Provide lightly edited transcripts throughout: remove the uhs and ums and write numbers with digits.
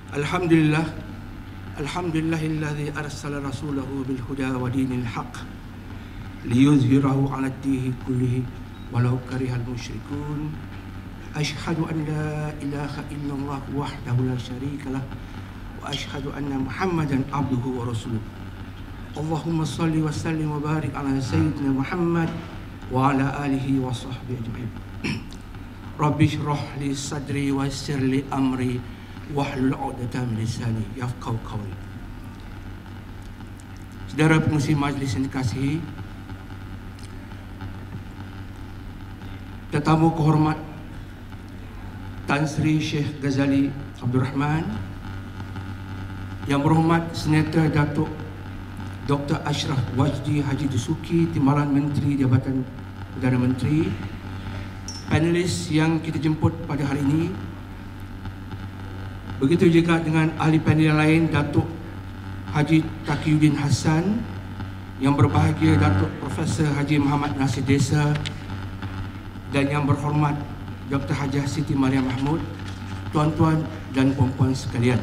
Alhamdulillah, Alhamdulillahilladzi arsala rasulahu bil huda wa dinil haq liyuzhirahu 'ala ad-dini kullihi walau karihal musyrikun. Asyhadu an la ilaha illallah wahdahu la syarikalah wa asyhadu anna Muhammadan abduhu wa rasuluh. Allahumma salli wa sallim wa barik ala sayyidina Muhammad wa ala alihi wa sahbihi ajma'in. Rabbi shrah li sadri wa yassir li amri wahlul 'uqdatam min lisani yafqahu qawli. Saudara pengurusi majlis yang dikasihi, tetamu kehormat Tan Sri Syekh Ghazali Abdul Rahman, Yang Berhormat Senator Datuk Dr. Ashraf Wajdi Haji Dusuki, Timbalan Menteri Jabatan Perdana Menteri, panelis yang kita jemput pada hari ini, begitu juga dengan ahli panel yang lain, Datuk Haji Taqiyuddin Hassan, yang berbahagia Datuk Profesor Haji Muhammad Nasir Desa, dan yang berhormat Dr. Hajah Siti Mariam Mahmud, tuan-tuan dan puan-puan sekalian.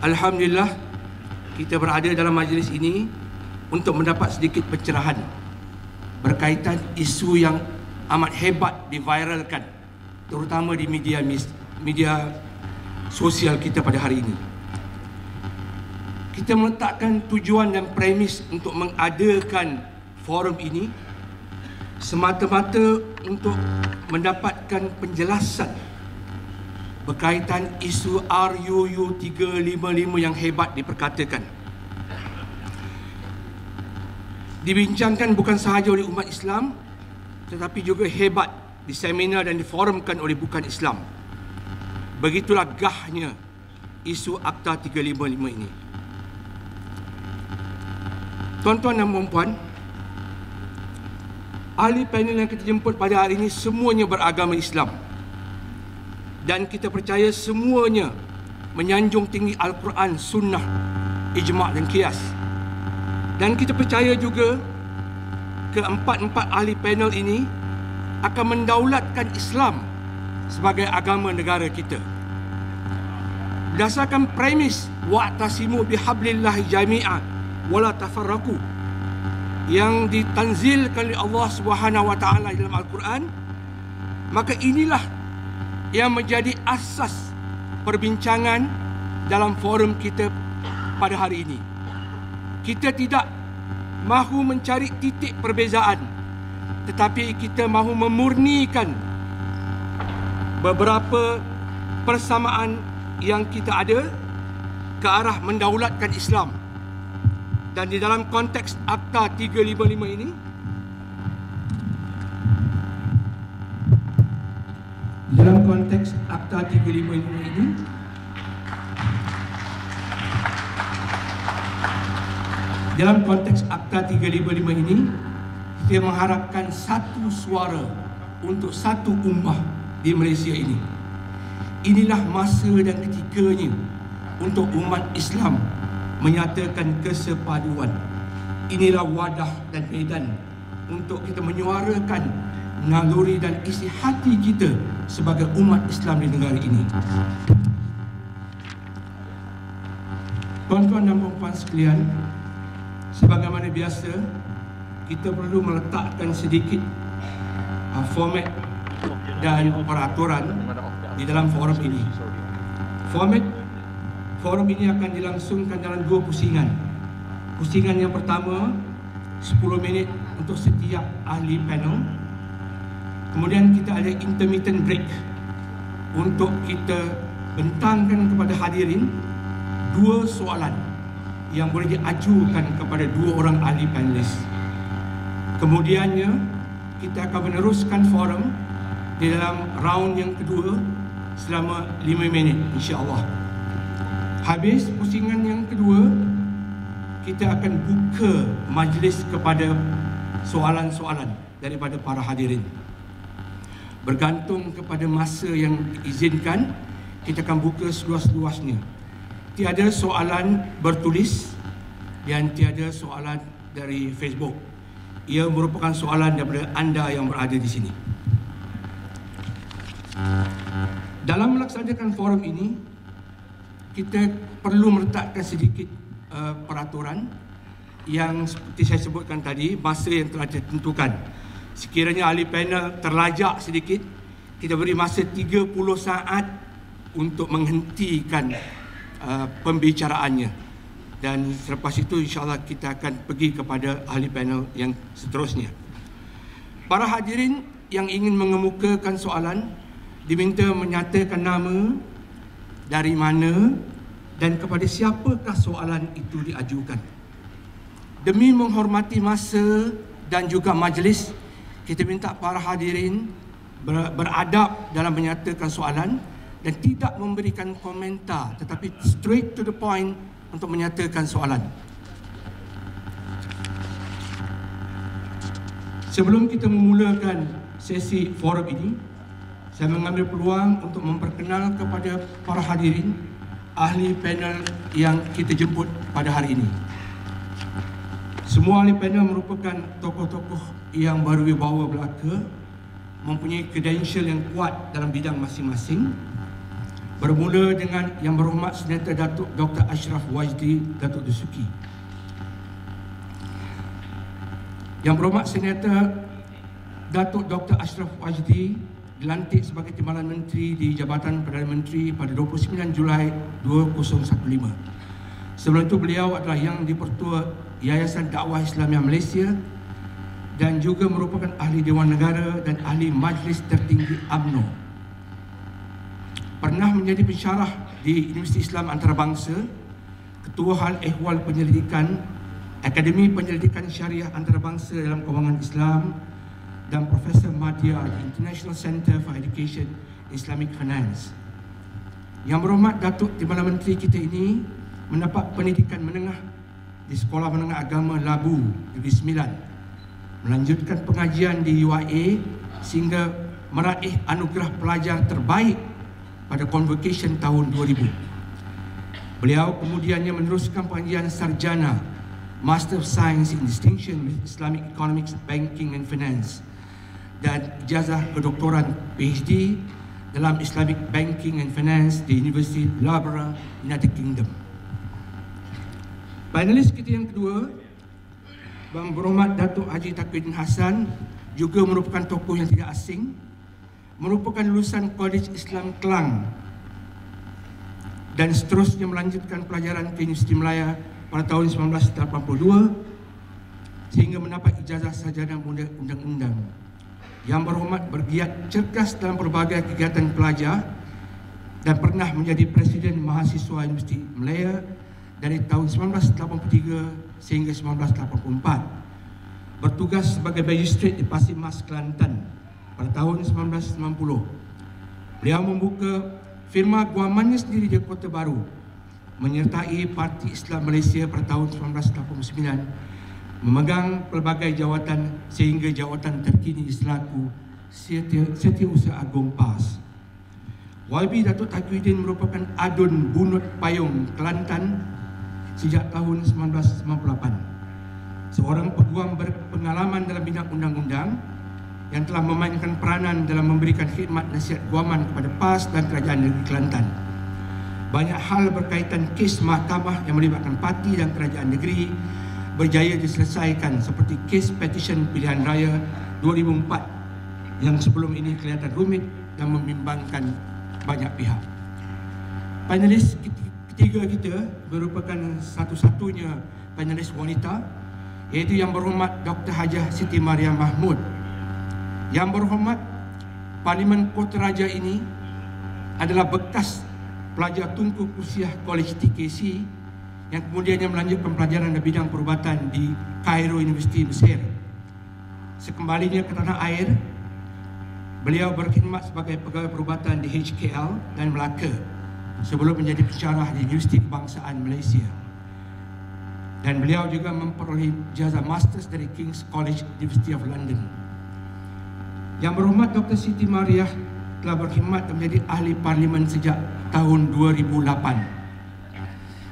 Alhamdulillah, kita berada dalam majlis ini untuk mendapat sedikit pencerahan berkaitan isu yang amat hebat diviralkan, terutama di media sosial kita pada hari ini. Kita meletakkan tujuan dan premis untuk mengadakan forum ini semata-mata untuk mendapatkan penjelasan berkaitan isu RUU 355 yang hebat diperkatakan. Dibincangkan bukan sahaja oleh umat Islam, tetapi juga hebat diseminar dan diforumkan oleh bukan Islam. Begitulah gahnya isu Akta 355 ini. Tuan-tuan dan puan-puan, ahli panel yang kita jemput pada hari ini semuanya beragama Islam, dan kita percaya semuanya menyanjung tinggi Al-Quran, Sunnah, Ijma' dan Qiyas. Dan kita percaya juga keempat-empat ahli panel ini akan mendaulatkan Islam sebagai agama negara kita. Berdasarkan premis wa'tasimu bihablillahi jami'an wala tafarraqu yang ditanzilkan oleh Allah Subhanahu wa taala dalam Al-Quran, maka inilah yang menjadi asas perbincangan dalam forum kita pada hari ini. Kita tidak mahu mencari titik perbezaan, tetapi kita mahu memurnikan beberapa persamaan yang kita ada ke arah mendaulatkan Islam. Dan di dalam konteks Akta 355 ini, dalam konteks Akta 355 ini, kita mengharapkan satu suara untuk satu ummah di Malaysia ini. Inilah masa dan ketikanya untuk umat Islam menyatakan kesepaduan. Inilah wadah dan medan untuk kita menyuarakan naluri dan isi hati kita sebagai umat Islam di negara ini. Tuan-tuan dan puan-puan sekalian, sebagaimana biasa, kita perlu meletakkan sedikit format dan peraturan di dalam forum ini. Forum ini akan dilangsungkan dalam dua pusingan. Pusingan yang pertama 10 minit untuk setiap ahli panel. Kemudian kita ada intermittent break untuk kita bentangkan kepada hadirin dua soalan yang boleh diajukan kepada dua orang ahli panelis. Kemudiannya kita akan meneruskan forum di dalam round yang kedua selama 5 minit, insya-Allah. Habis pusingan yang kedua, kita akan buka majlis kepada soalan-soalan daripada para hadirin. Bergantung kepada masa yang diizinkan, kita akan buka seluas-luasnya. Tiada soalan bertulis dan tiada soalan dari Facebook. Ia merupakan soalan daripada anda yang berada di sini. Dalam melaksanakan forum ini, kita perlu meletakkan sedikit peraturan yang seperti saya sebutkan tadi, masa yang telah ditentukan. Sekiranya ahli panel terlajak sedikit, kita beri masa 30 saat untuk menghentikan pembicaraannya. Dan selepas itu insyaAllah kita akan pergi kepada ahli panel yang seterusnya. Para hadirin yang ingin mengemukakan soalan diminta menyatakan nama, dari mana dan kepada siapakah soalan itu diajukan. Demi menghormati masa dan juga majlis, kita minta para hadirin beradab dalam menyatakan soalan dan tidak memberikan komentar, tetapi straight to the point untuk menyatakan soalan. Sebelum kita memulakan sesi forum ini, saya mengambil peluang untuk memperkenal kepada para hadirin ahli panel yang kita jemput pada hari ini. Semua ahli panel merupakan tokoh-tokoh yang berwibawa belaka, mempunyai credential yang kuat dalam bidang masing-masing. Bermula dengan Yang Berhormat Senator Datuk Dr. Ashraf Wajdi Datuk Dasuki. Yang Berhormat Senator Datuk Dr. Ashraf Wajdi dilantik sebagai Timbalan Menteri di Jabatan Perdana Menteri pada 29 Julai 2015. Sebelum itu beliau adalah Yang di-Pertua Yayasan Dakwah Islamiah Malaysia dan juga merupakan ahli Dewan Negara dan ahli Majlis Tertinggi UMNO. Pernah menjadi pensyarah di Universiti Islam Antarabangsa, Ketua Hal Ehwal Penyelidikan, Akademi Penyelidikan Syariah Antarabangsa dalam Kewangan Islam, dan Profesor Madya di International Center for Education Islamic Finance. Yang Berhormat Datuk Timbalan Menteri kita ini mendapat pendidikan menengah di Sekolah Menengah Agama Labu Negeri Sembilan, melanjutkan pengajian di UIA sehingga meraih anugerah pelajar terbaik pada Convocation tahun 2000. Beliau kemudiannya meneruskan pengajian sarjana Master of Science in Distinction with Islamic Economics, Banking and Finance dan ijazah kedoktoran PhD dalam Islamic Banking and Finance di University Loughborough, United Kingdom. Panelis kita yang kedua, Bang Berhormat Datuk Haji Taqiyuddin Hassan, juga merupakan tokoh yang tidak asing, merupakan lulusan College Islam Kelang dan seterusnya melanjutkan pelajaran ke Universiti Melaya pada tahun 1982 sehingga mendapat ijazah sarjana undang-undang. Yang Berhormat bergiat cergas dalam berbagai kegiatan pelajar dan pernah menjadi Presiden Mahasiswa Universiti Melaya dari tahun 1983 sehingga 1984. Bertugas sebagai Magistrat di Pasir Mas, Kelantan pada tahun 1990. Beliau membuka firma guamannya sendiri di Kota Baru, menyertai Parti Islam Malaysia pada tahun 1989, memegang pelbagai jawatan sehingga jawatan terkini selaku Setiausaha Agung PAS. YB Datuk Taqiyuddin merupakan adun Bunut Payung, Kelantan sejak tahun 1998. Seorang peguam berpengalaman dalam bidang undang-undang yang telah memainkan peranan dalam memberikan khidmat nasihat guaman kepada PAS dan Kerajaan Negeri Kelantan. Banyak hal berkaitan kes mahkamah yang melibatkan parti dan kerajaan negeri berjaya diselesaikan, seperti kes petisyen pilihan raya 2004 yang sebelum ini kelihatan rumit dan membimbangkan banyak pihak. Panelis ketiga kita merupakan satu-satunya panelis wanita, iaitu Yang Berhormat Dr. Hajah Siti Mariam Mahmud. Yang Berhormat, Parlimen Kota Raja ini adalah bekas pelajar tungku kursiah College TKC yang kemudiannya melanjutkan pelajaran dalam bidang perubatan di Cairo University Mesir. Sekembalinya ke tanah air, beliau berkhidmat sebagai pegawai perubatan di HKL dan Melaka sebelum menjadi pensyarah di Universiti Kebangsaan Malaysia. Dan beliau juga memperoleh ijazah Masters dari King's College University of London. Yang Berhormat Dr. Siti Mariah telah berkhidmat menjadi ahli parlimen sejak tahun 2008.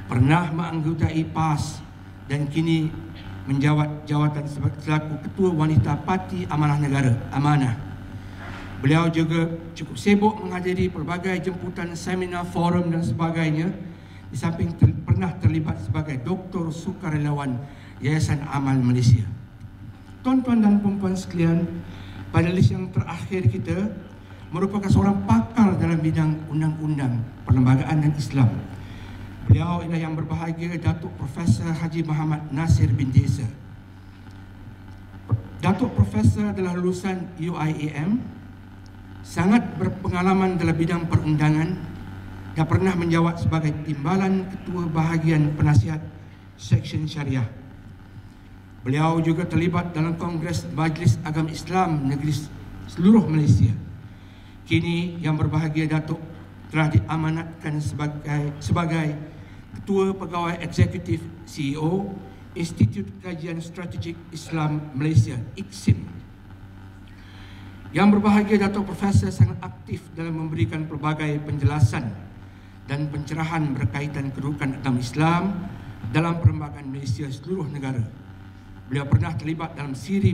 Pernah menganggotai PAS dan kini menjawat jawatan selaku Ketua Wanita Parti Amanah Negara, Amanah. Beliau juga cukup sibuk menghadiri pelbagai jemputan seminar, forum dan sebagainya di samping pernah terlibat sebagai doktor sukarelawan Yayasan Amal Malaysia. Tuan-tuan dan puan-puan sekalian, panelis yang terakhir kita merupakan seorang pakar dalam bidang undang-undang, perlembagaan dan Islam. Beliau ialah yang berbahagia Datuk Profesor Haji Muhammad Nasir bin Desa. Datuk Profesor adalah lulusan UIAM, sangat berpengalaman dalam bidang perundangan dan pernah menjawat sebagai Timbalan Ketua Bahagian Penasihat Seksyen Syariah. Beliau juga terlibat dalam Kongres Majlis Agama Islam Negeri seluruh Malaysia. Kini yang berbahagia Datuk telah diamanatkan sebagai Ketua Pegawai Eksekutif CEO Institut Kajian Strategik Islam Malaysia, IKSIM. Yang berbahagia Datuk Profesor sangat aktif dalam memberikan pelbagai penjelasan dan pencerahan berkaitan kedudukan agama Islam dalam perlembagaan Malaysia seluruh negara. Beliau pernah terlibat dalam siri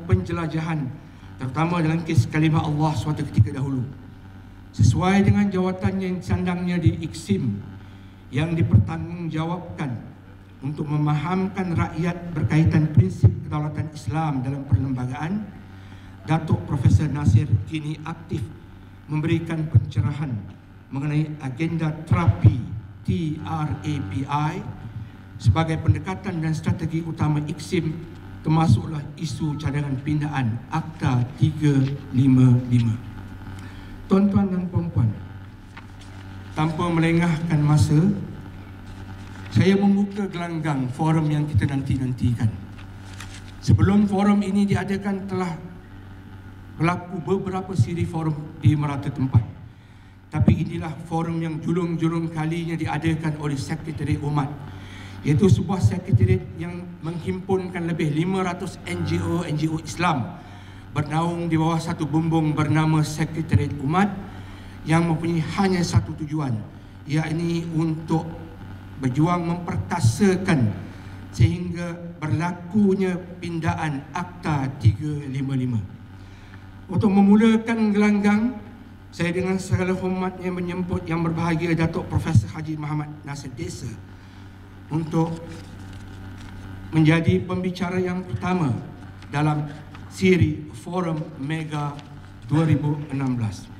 penjelajahan, terutama dalam kes kalimah Allah suatu ketika dahulu. Sesuai dengan jawatannya yang disandangnya di IKSIM yang dipertanggungjawabkan untuk memahamkan rakyat berkaitan prinsip kedaulatan Islam dalam perlembagaan, Datuk Profesor Nasir kini aktif memberikan pencerahan mengenai agenda terapi TRAPI sebagai pendekatan dan strategi utama IKSIM, termasuklah isu cadangan pindaan Akta 355. Tuan-tuan dan puan-puan, tanpa melengahkan masa, saya membuka gelanggang forum yang kita nanti-nantikan. Sebelum forum ini diadakan, telah berlaku beberapa siri forum di merata tempat. Tapi inilah forum yang julung-julung kalinya diadakan oleh Sekretariat Umat, iaitu sebuah sekretariat yang menghimpunkan lebih 500 NGO Islam bernaung di bawah satu bumbung bernama Sekretariat Umat, yang mempunyai hanya satu tujuan, yakni untuk berjuang memperkasakan sehingga berlakunya pindaan Akta 355. Untuk memulakan gelanggang, saya dengan segala hormatnya menyebut yang berbahagia Datuk Profesor Haji Muhammad Nasir Desa untuk menjadi pembicara yang pertama dalam siri Forum Mega 2016.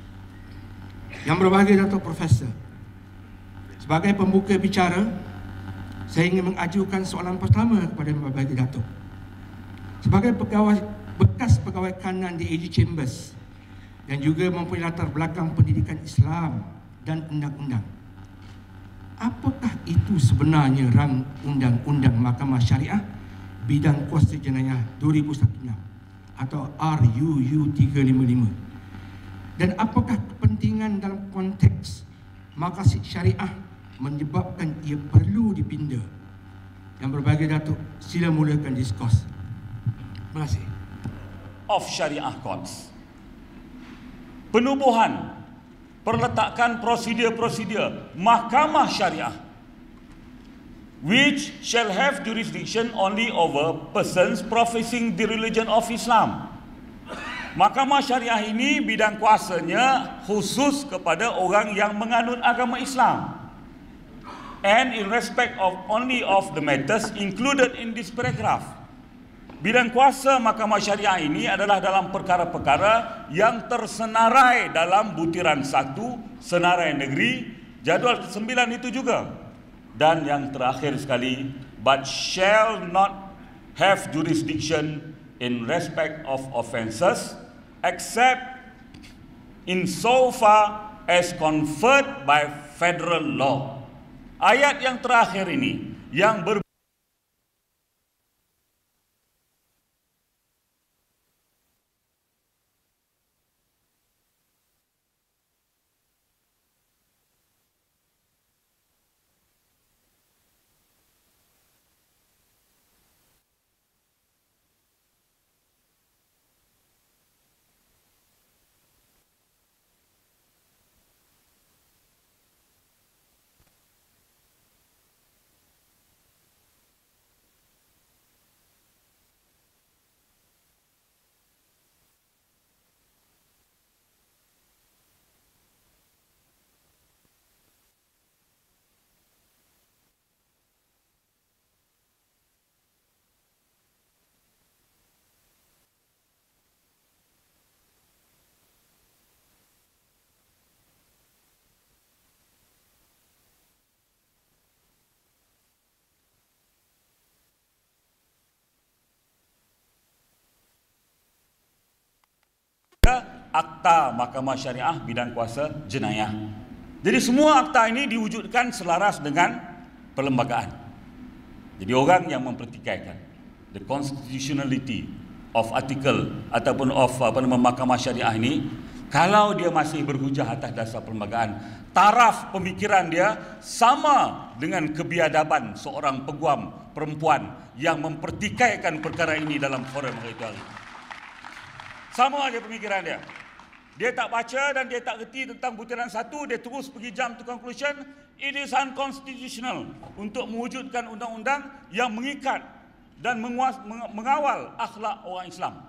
Yang berbahagia Datuk Profesor, sebagai pembuka bicara, saya ingin mengajukan soalan pertama kepada yang berbahagia Datuk. Sebagai bekas pegawai kanan di AG Chambers dan juga mempunyai latar belakang pendidikan Islam dan undang-undang, apakah itu sebenarnya rang Undang-Undang Mahkamah Syariah Bidang Kuasa Jenayah 2016 atau RUU 355? Dan apakah kepentingan dalam konteks maqasid syariah menyebabkan ia perlu dipinda? Yang berbahagia Datuk, sila mulakan diskurs. Terima kasih. Of Syariah Courts. Penubuhan, perletakan prosedur-prosedur Mahkamah Syariah which shall have jurisdiction only over persons professing the religion of Islam. Mahkamah Syariah ini bidang kuasanya khusus kepada orang yang menganut agama Islam, and in respect of only of the matters included in this paragraph. Bidang kuasa Mahkamah Syariah ini adalah dalam perkara-perkara yang tersenarai dalam butiran 1 Senarai Negeri jadual ke-9 itu juga. Dan yang terakhir sekali, but shall not have jurisdiction in respect of offences except in so far as conferred by federal law. Ayat yang terakhir ini yang Akta Mahkamah Syariah Bidang Kuasa Jenayah. Jadi semua akta ini diwujudkan selaras dengan perlembagaan. Jadi orang yang mempertikaikan the constitutionality of article ataupun of Mahkamah Syariah ini, kalau dia masih berhujah atas dasar perlembagaan, taraf pemikiran dia sama dengan kebiadaban seorang peguam perempuan yang mempertikaikan perkara ini dalam forum hari itu. Sama aja pemikiran dia. Dia tak baca dan dia tak reti tentang butiran satu, dia terus pergi jump to conclusion. It is unconstitutional untuk mewujudkan undang-undang yang mengikat dan mengawal akhlak orang Islam.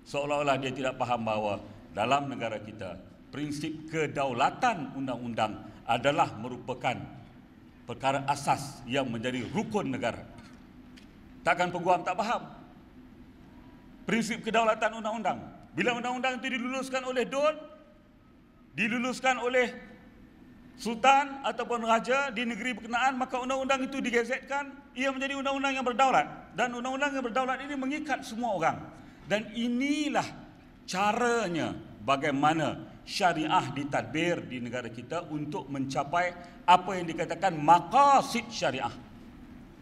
Seolah-olah dia tidak faham bahawa dalam negara kita, prinsip kedaulatan undang-undang adalah merupakan perkara asas yang menjadi rukun negara. Takkan peguam tak faham prinsip kedaulatan undang-undang. Bila undang-undang itu diluluskan oleh Dun, diluluskan oleh Sultan ataupun Raja di negeri berkenaan, maka undang-undang itu digezetkan, ia menjadi undang-undang yang berdaulat. Dan undang-undang yang berdaulat ini mengikat semua orang. Dan inilah caranya bagaimana syariah ditadbir di negara kita untuk mencapai apa yang dikatakan maqasid syariah.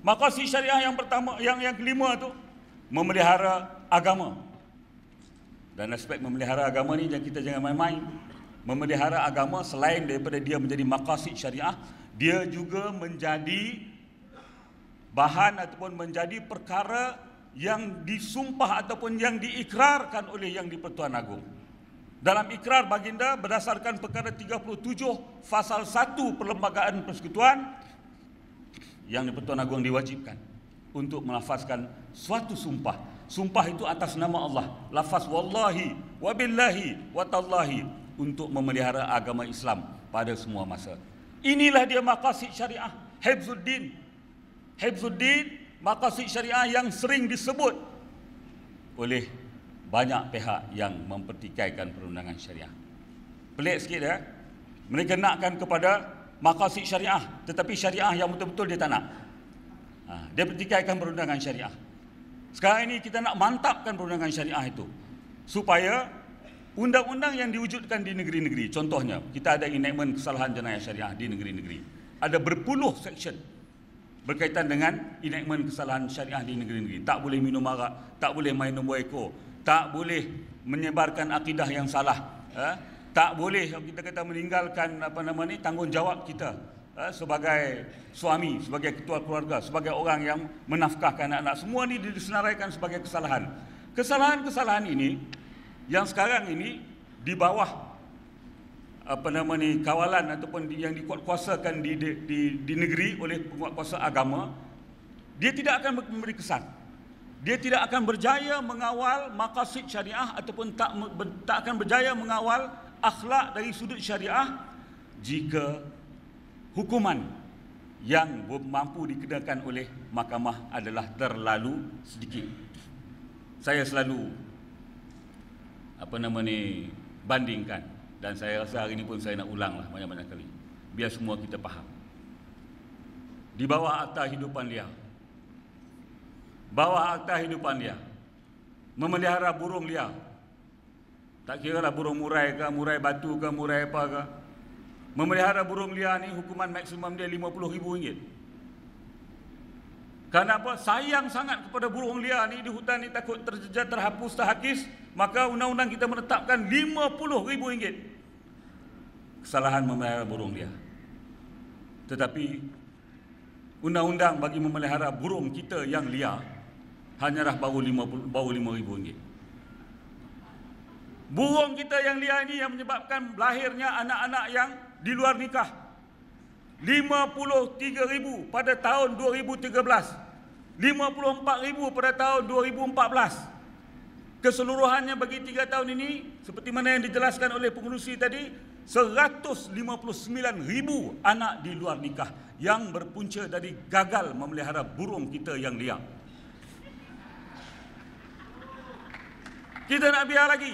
Maqasid syariah yang pertama, yang kelima itu memelihara agama. Dan aspek memelihara agama ni kita jangan main-main. Memelihara agama selain daripada dia menjadi maqasid syariah, dia juga menjadi bahan ataupun menjadi perkara yang disumpah ataupun yang diikrarkan oleh Yang di-Pertuan Agong. Dalam ikrar baginda berdasarkan perkara 37 fasal 1 Perlembagaan Persekutuan, Yang di-Pertuan Agong diwajibkan untuk melafazkan suatu sumpah. Sumpah itu atas nama Allah, lafaz wallahi, wabillahi, watallahi, untuk memelihara agama Islam pada semua masa. Inilah dia maqasid syariah, hifzuddin. Hifzuddin, maqasid syariah yang sering disebut oleh banyak pihak yang mempertikaikan perundangan syariah. Pelik sikit ya. Mereka nakkan kepada maqasid syariah, tetapi syariah yang betul-betul dia tak nak. Dia pertikaikan perundangan syariah. Sekarang ini kita nak mantapkan perundangan syariah itu supaya undang-undang yang diwujudkan di negeri-negeri, contohnya kita ada enactment kesalahan jenayah syariah di negeri-negeri, ada berpuluh section berkaitan dengan enactment kesalahan syariah di negeri-negeri. Tak boleh minum arak, tak boleh main nombor ekor, tak boleh menyebarkan akidah yang salah, tak boleh kita kata meninggalkan tanggungjawab kita sebagai suami, sebagai ketua keluarga, sebagai orang yang menafkahkan anak-anak. Semua ini disenaraikan sebagai kesalahan. Kesalahan-kesalahan ini yang sekarang ini di bawah kawalan ataupun yang dikuatkuasakan di negeri oleh penguatkuasa agama, dia tidak akan memberi kesan. Dia tidak akan berjaya mengawal maqasid syariah ataupun tak akan berjaya mengawal akhlak dari sudut syariah jika hukuman yang mampu dikenakan oleh mahkamah adalah terlalu sedikit. Saya selalu bandingkan, dan saya rasa hari ini pun saya nak ulanglah banyak-banyak kali biar semua kita faham. Di bawah Akta Hidupan Liar, memelihara burung liar, tak kira lah burung murai ke, murai batu ke, murai apa ke, memelihara burung liar ni hukuman maksimum dia RM50,000. Kenapa? Sayang sangat kepada burung liar ni di hutan ni, takut terjejas, terhapus, terhakis, maka undang-undang kita menetapkan RM50,000 kesalahan memelihara burung liar. Tetapi undang-undang bagi memelihara burung kita yang liar hanyalah baru RM5,000. Burung kita yang liar ini yang menyebabkan lahirnya anak-anak yang di luar nikah. 53,000 pada tahun 2013. 54,000 pada tahun 2014. Keseluruhannya bagi 3 tahun ini, seperti mana yang dijelaskan oleh pengurusi tadi, 159,000 anak di luar nikah yang berpunca dari gagal memelihara burung kita yang liar. Kita nak biar lagi?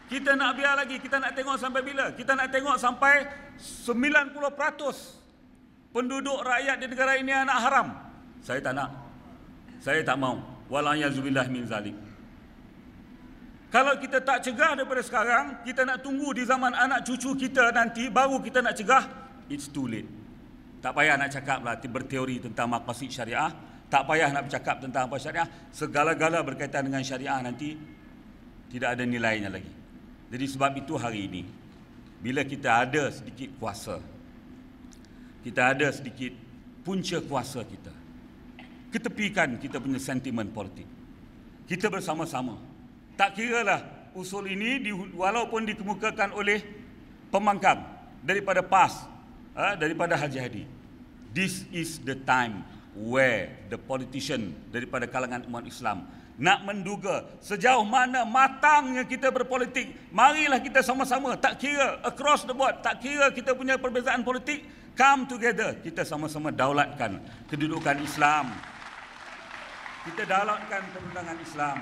Kita nak tengok sampai bila? Kita nak tengok sampai 90% penduduk rakyat di negara ini anak haram. Saya tak nak. Saya tak mau. Wala yazubillah min zalik. Kalau kita tak cegah daripada sekarang, kita nak tunggu di zaman anak cucu kita nanti, baru kita nak cegah, it's too late. Tak payah nak cakap lah berteori tentang maqasid syariah, tak payah nak bercakap tentang apa syariah, segala-gala berkaitan dengan syariah nanti tidak ada nilainya lagi. Jadi sebab itu hari ini, bila kita ada sedikit kuasa, kita ada sedikit punca kuasa kita, ketepikan kita punya sentimen politik, kita bersama-sama. Tak kiralah usul ini walaupun dikemukakan oleh pembangkang daripada PAS, daripada Haji Hadi. This is the time where the politician daripada kalangan umat Islam nak menduga sejauh mana matangnya kita berpolitik. Marilah kita sama-sama, tak kira across the board, tak kira kita punya perbezaan politik, come together, kita sama-sama daulatkan kedudukan Islam. Kita daulatkan perundangan Islam.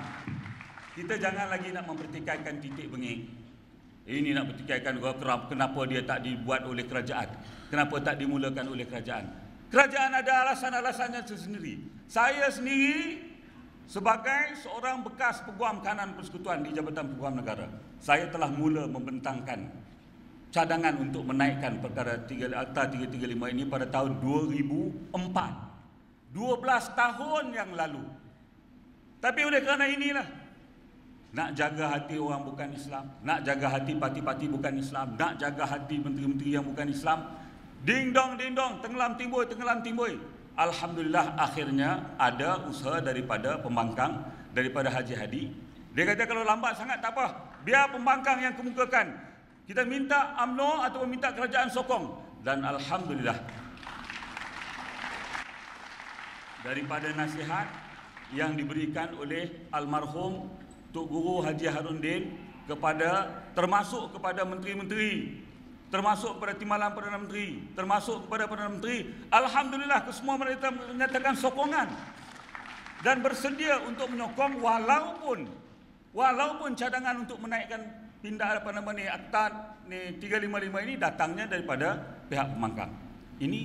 Kita jangan lagi nak mempertikaikan titik bengik. Ini nak pertikaikan kenapa dia tak dibuat oleh kerajaan, kenapa tak dimulakan oleh kerajaan. Kerajaan ada alasan-alasannya sendiri. Saya sendiri sebagai seorang bekas peguam kanan persekutuan di Jabatan Peguam Negara, saya telah mula membentangkan cadangan untuk menaikkan perkara Akta 335 ini pada tahun 2004. 12 tahun yang lalu. Tapi oleh kerana inilah, nak jaga hati orang bukan Islam, nak jaga hati parti-parti bukan Islam, nak jaga hati menteri-menteri yang bukan Islam, ding dong, tenggelam timbul. Alhamdulillah akhirnya ada usaha daripada pembangkang, daripada Haji Hadi. Dia kata kalau lambat sangat tak apa, biar pembangkang yang kemukakan. Kita minta UMNO atau minta kerajaan sokong. Dan alhamdulillah, daripada nasihat yang diberikan oleh almarhum Tok Guru Haji Harudin kepada, termasuk kepada menteri-menteri, termasuk kepada Timbalan Perdana Menteri, termasuk kepada Perdana Menteri, alhamdulillah kesemua mereka menyatakan sokongan dan bersedia untuk menyokong walaupun cadangan untuk menaikkan pindah Akta 355 ini datangnya daripada pihak pembangkang. Ini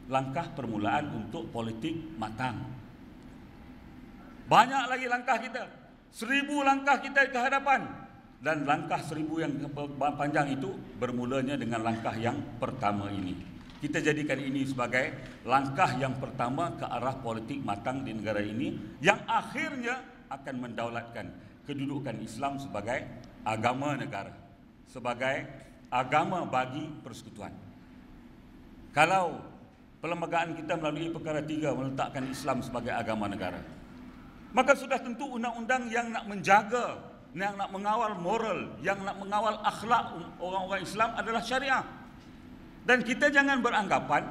langkah permulaan untuk politik matang. Banyak lagi langkah kita, 1000 langkah kita ke hadapan, dan langkah 1000 yang panjang itu bermulanya dengan langkah yang pertama ini. Kita jadikan ini sebagai langkah yang pertama ke arah politik matang di negara ini, yang akhirnya akan mendaulatkan kedudukan Islam sebagai agama negara, sebagai agama bagi persekutuan. Kalau perlembagaan kita melalui perkara 3 meletakkan Islam sebagai agama negara, maka sudah tentu undang-undang yang nak menjaga, yang nak mengawal moral, yang nak mengawal akhlak orang-orang Islam adalah syariah. Dan kita jangan beranggapan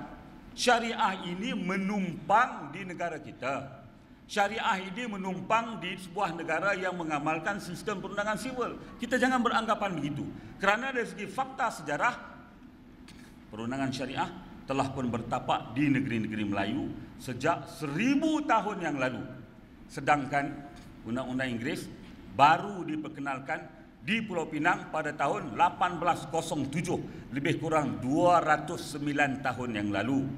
syariah ini menumpang di negara kita. Syariah ini menumpang di sebuah negara yang mengamalkan sistem perundangan sivil. Kita jangan beranggapan begitu. Kerana dari segi fakta sejarah, perundangan syariah telah pun bertapak di negeri-negeri Melayu sejak 1000 tahun yang lalu. Sedangkan undang-undang Inggeris baru diperkenalkan di Pulau Pinang pada tahun 1807, lebih kurang 209 tahun yang lalu.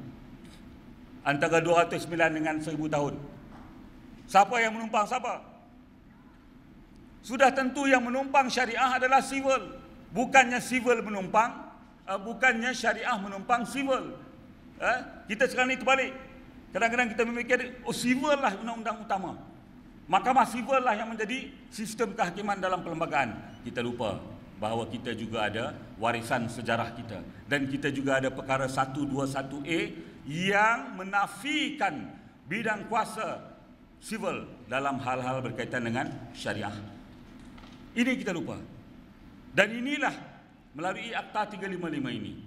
Antara 209 dengan 1000 tahun. Siapa yang menumpang siapa? Sudah tentu yang menumpang syariah adalah sivil. Bukannya sivil menumpang, bukannya syariah menumpang sivil. Kita sekarang ini terbalik. Kadang-kadang kita memikir, sivil lah undang-undang utama, mahkamah sivil lah yang menjadi sistem kehakiman dalam perlembagaan. Kita lupa bahawa kita juga ada warisan sejarah kita, dan kita juga ada perkara 121A yang menafikan bidang kuasa sivil dalam hal-hal berkaitan dengan syariah. Ini kita lupa. Dan inilah melalui Akta 355 ini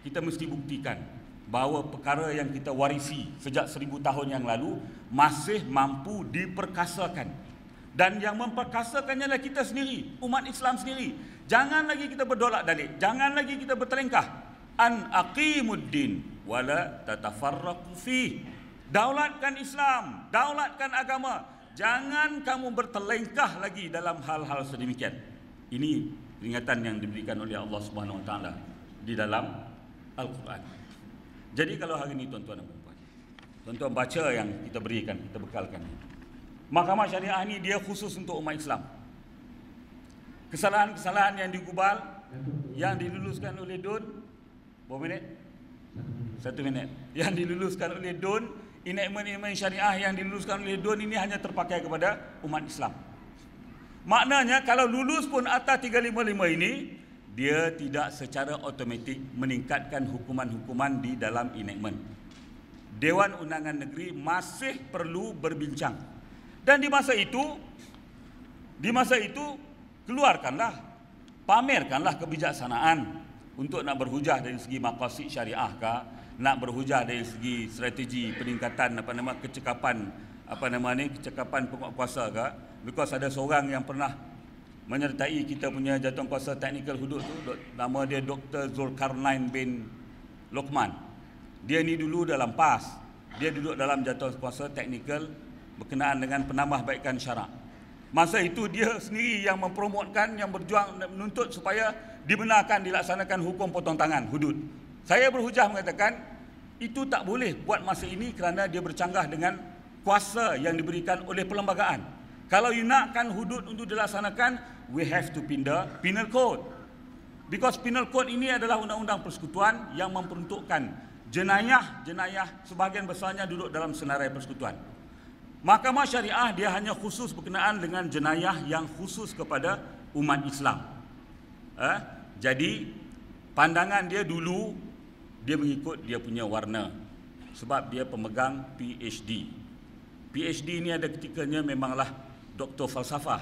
kita mesti buktikan bahawa perkara yang kita warisi sejak 1000 tahun yang lalu masih mampu diperkasakan. Dan yang memperkasakannya adalah kita sendiri, umat Islam sendiri. Jangan lagi kita berdolak-dalik, jangan lagi kita bertelengkah. An aqimuddin wala tatafarraqu fi. Daulatkan Islam, daulatkan agama. Jangan kamu bertelengkah lagi dalam hal-hal sedemikian. Ini peringatan yang diberikan oleh Allah Subhanahu Wa Taala di dalam Al-Quran. Jadi kalau hari ini tuan-tuan dan puan-puan, tuan-tuan baca yang kita berikan, kita bekalkan. Mahkamah Syariah ini dia khusus untuk umat Islam. kesalahan-kesalahan yang digubal, yang diluluskan oleh DUN, berapa minit? 1 minit. Yang diluluskan oleh DUN, enactment syariah yang diluluskan oleh DUN ini hanya terpakai kepada umat Islam. Maknanya kalau lulus pun Akta 355 ini, dia tidak secara automatik meningkatkan hukuman-hukuman di dalam enactment. Dewan Undangan Negeri masih perlu berbincang. Dan di masa itu keluarkanlah, pamerkanlah kebijaksanaan untuk nak berhujah dari segi maqasid syariah kah, nak berhujah dari segi strategi peningkatan kecekapan kecekapan penguatkuasa kah. Because ada seorang yang pernah menyertai kita punya jawatankuasa teknikal hudud tu, nama dia Dr. Zulkarnain bin Lokman. Dia ni dulu dalam PAS, dia duduk dalam jawatankuasa teknikal berkenaan dengan penambahbaikan syarak. Masa itu dia sendiri yang mempromotkan, yang berjuang menuntut supaya dibenarkan dilaksanakan hukum potong tangan hudud. Saya berhujah mengatakan itu tak boleh buat masa ini kerana dia bercanggah dengan kuasa yang diberikan oleh perlembagaan. Kalau you nakkan hudud untuk dilaksanakan, we have to pindah penal code. Because penal code ini adalah undang-undang persekutuan yang memperuntukkan jenayah sebahagian besarnya duduk dalam senarai persekutuan. Mahkamah Syariah dia hanya khusus berkenaan dengan jenayah yang khusus kepada umat Islam. Jadi pandangan dia dulu dia mengikut dia punya warna sebab dia pemegang PhD. PhD ini ada ketikanya memanglah doktor falsafah,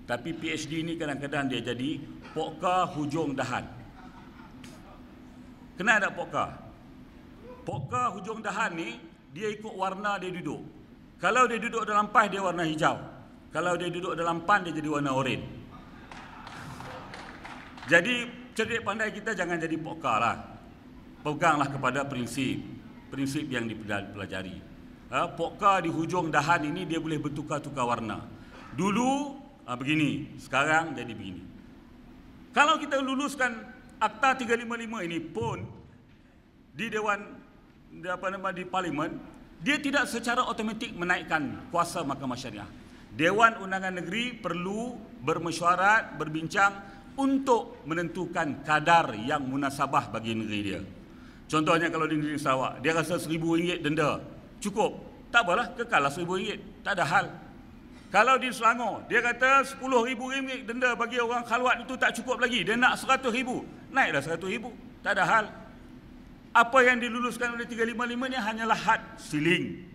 tapi PhD ini kadang-kadang dia jadi pokka hujung dahan. Kena ada pokka. Pokka hujung dahan ni dia ikut warna dia duduk. Kalau dia duduk dalam PAS dia warna hijau. Kalau dia duduk dalam PAN dia jadi warna oranye. Jadi cerdik pandai kita jangan jadi pokka lah. Peganglah kepada prinsip yang dipelajari. Pokka di hujung dahan ini dia boleh bertukar-tukar warna. Dulu begini, sekarang jadi begini. Kalau kita luluskan Akta 355 ini pun di di parlimen, dia tidak secara automatik menaikkan kuasa Mahkamah Syariah. Dewan Undangan Negeri perlu bermesyuarat, berbincang untuk menentukan kadar yang munasabah bagi negeri dia. Contohnya kalau di negeri Sarawak, dia rasa RM1,000 denda cukup, tak apalah, kekallah RM1,000, tak ada hal. Kalau di Selangor, dia kata RM10,000 denda bagi orang khalwat itu tak cukup lagi, dia nak RM100,000, naiklah RM100,000, tak ada hal. Apa yang diluluskan oleh 355 ni hanyalah had ceiling.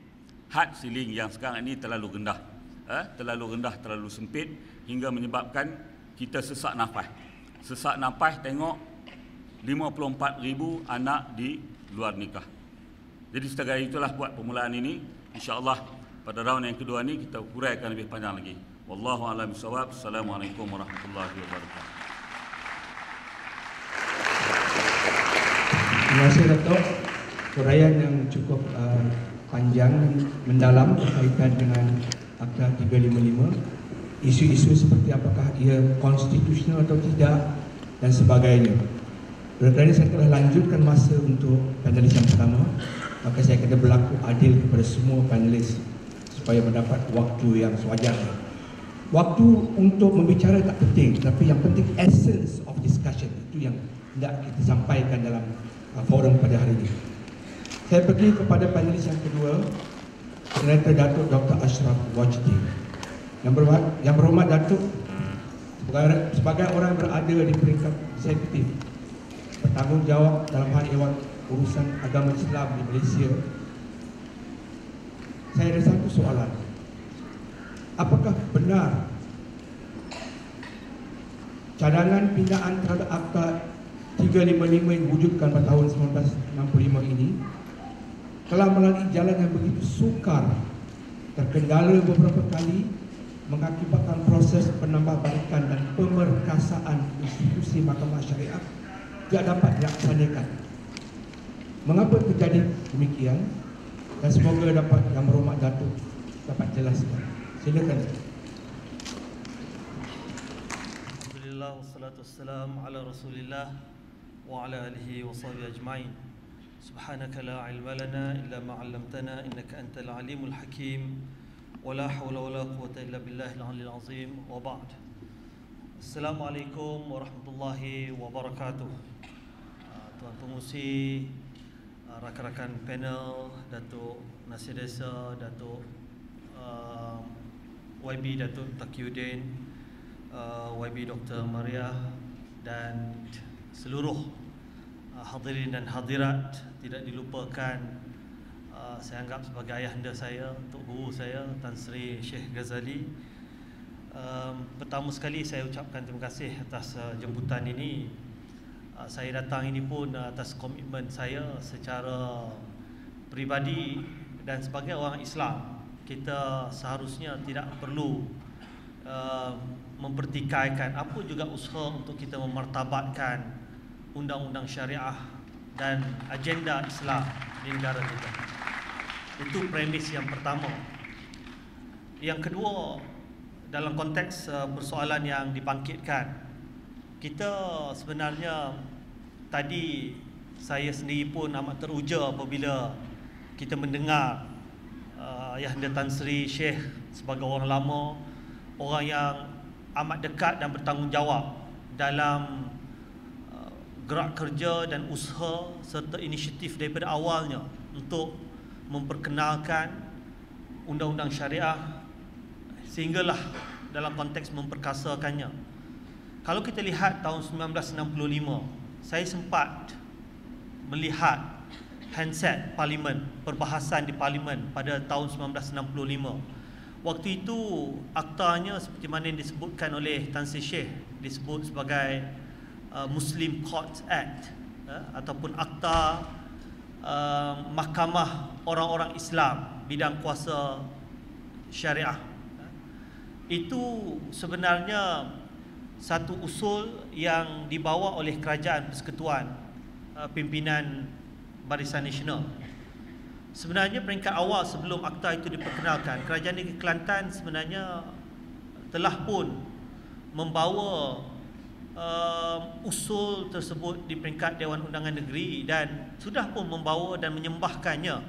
Had ceiling yang sekarang ini terlalu rendah. Terlalu sempit hingga menyebabkan kita sesak nafas. Sesak nafas tengok 54,000 anak di luar nikah. Jadi setakat itulah buat permulaan ini. InsyaAllah pada round yang kedua ni kita huraikan lebih panjang lagi. Wallahu a'lam bishawab. Assalamualaikum warahmatullahi wabarakatuh. Terima kasih Datuk. Huraian yang cukup panjang dan mendalam berkaitan dengan Akta 355. Isu-isu seperti apakah ia konstitusional atau tidak dan sebagainya. Kerana saya telah lanjutkan masa untuk panelis yang pertama, maka saya kena berlaku adil kepada semua panelis supaya mendapat waktu yang sewajarnya. Waktu untuk membicara tak penting, tapi yang penting essence of discussion itu yang hendak kita sampaikan dalam forum pada hari ini. Saya pergi kepada panelis yang kedua, Senator Datuk Dr. Ashraf Wajdi. Yang berhormat Datuk, sebagai orang berada di peringkat eksekutif, bertanggungjawab dalam hal ehwal urusan agama Islam di Malaysia, saya ada satu soalan. Apakah benar cadangan pindaan terhadap Akta 355 yang diwujudkan pada tahun 1965 ini telah melalui jalan yang begitu sukar, terkendala beberapa kali, mengakibatkan proses penambahbaikan dan pemerkasaan institusi Mahkamah Syariah tidak dapat dilaksanakan? Mengapa terjadi demikian? Dan semoga dapat Yang Berhormat Datuk dapat jelaskan. Silakan. Alhamdulillah wassalatu wassalamu ala Rasulillah wa ala alihi wa sahbihi ajma'in. Subhanaka la ilma lana illa ma 'allamtana innaka antal alimul hakim. Wa la hawla wa la quwwata illa billahil 'aliyyil 'azim. Wa ba'd. Assalamualaikum warahmatullahi wabarakatuh. Tuan Pengurusi, rakan-rakan panel, Datuk Nasir Desa, Datuk YB Datuk Taqiyuddin, YB Dr. Maria, dan seluruh hadirin dan hadirat, tidak dilupakan saya anggap sebagai ayahanda saya, Tok Guru saya, Tan Sri Sheikh Ghazali. Pertama sekali saya ucapkan terima kasih atas jemputan ini. Saya datang ini pun atas komitmen saya secara peribadi dan sebagai orang Islam. Kita seharusnya tidak perlu mempertikaikan apa juga usaha untuk kita memartabatkan undang-undang syariah dan agenda Islam di negara kita. Itu premis yang pertama. Yang kedua, dalam konteks persoalan yang dibangkitkan, kita sebenarnya tadi saya sendiri pun amat teruja apabila kita mendengar Ayahanda Tan Sri Sheikh sebagai orang lama, orang yang amat dekat dan bertanggungjawab dalam gerak kerja dan usaha serta inisiatif daripada awalnya untuk memperkenalkan undang-undang syariah sehinggalah dalam konteks memperkasakannya. Kalau kita lihat tahun 1965, saya sempat melihat handset parlimen, perbahasan di parlimen pada tahun 1965. Waktu itu aktanya seperti mana yang disebutkan oleh Tan Sri Sheikh, disebut sebagai Muslim Courts Act, ataupun akta Mahkamah Orang-orang Islam bidang kuasa syariah. Itu sebenarnya satu usul yang dibawa oleh Kerajaan Persekutuan pimpinan Barisan Nasional. Sebenarnya peringkat awal sebelum akta itu diperkenalkan, Kerajaan Negeri Kelantan sebenarnya telah pun membawa usul tersebut di peringkat Dewan Undangan Negeri dan sudah pun membawa dan menyembahkannya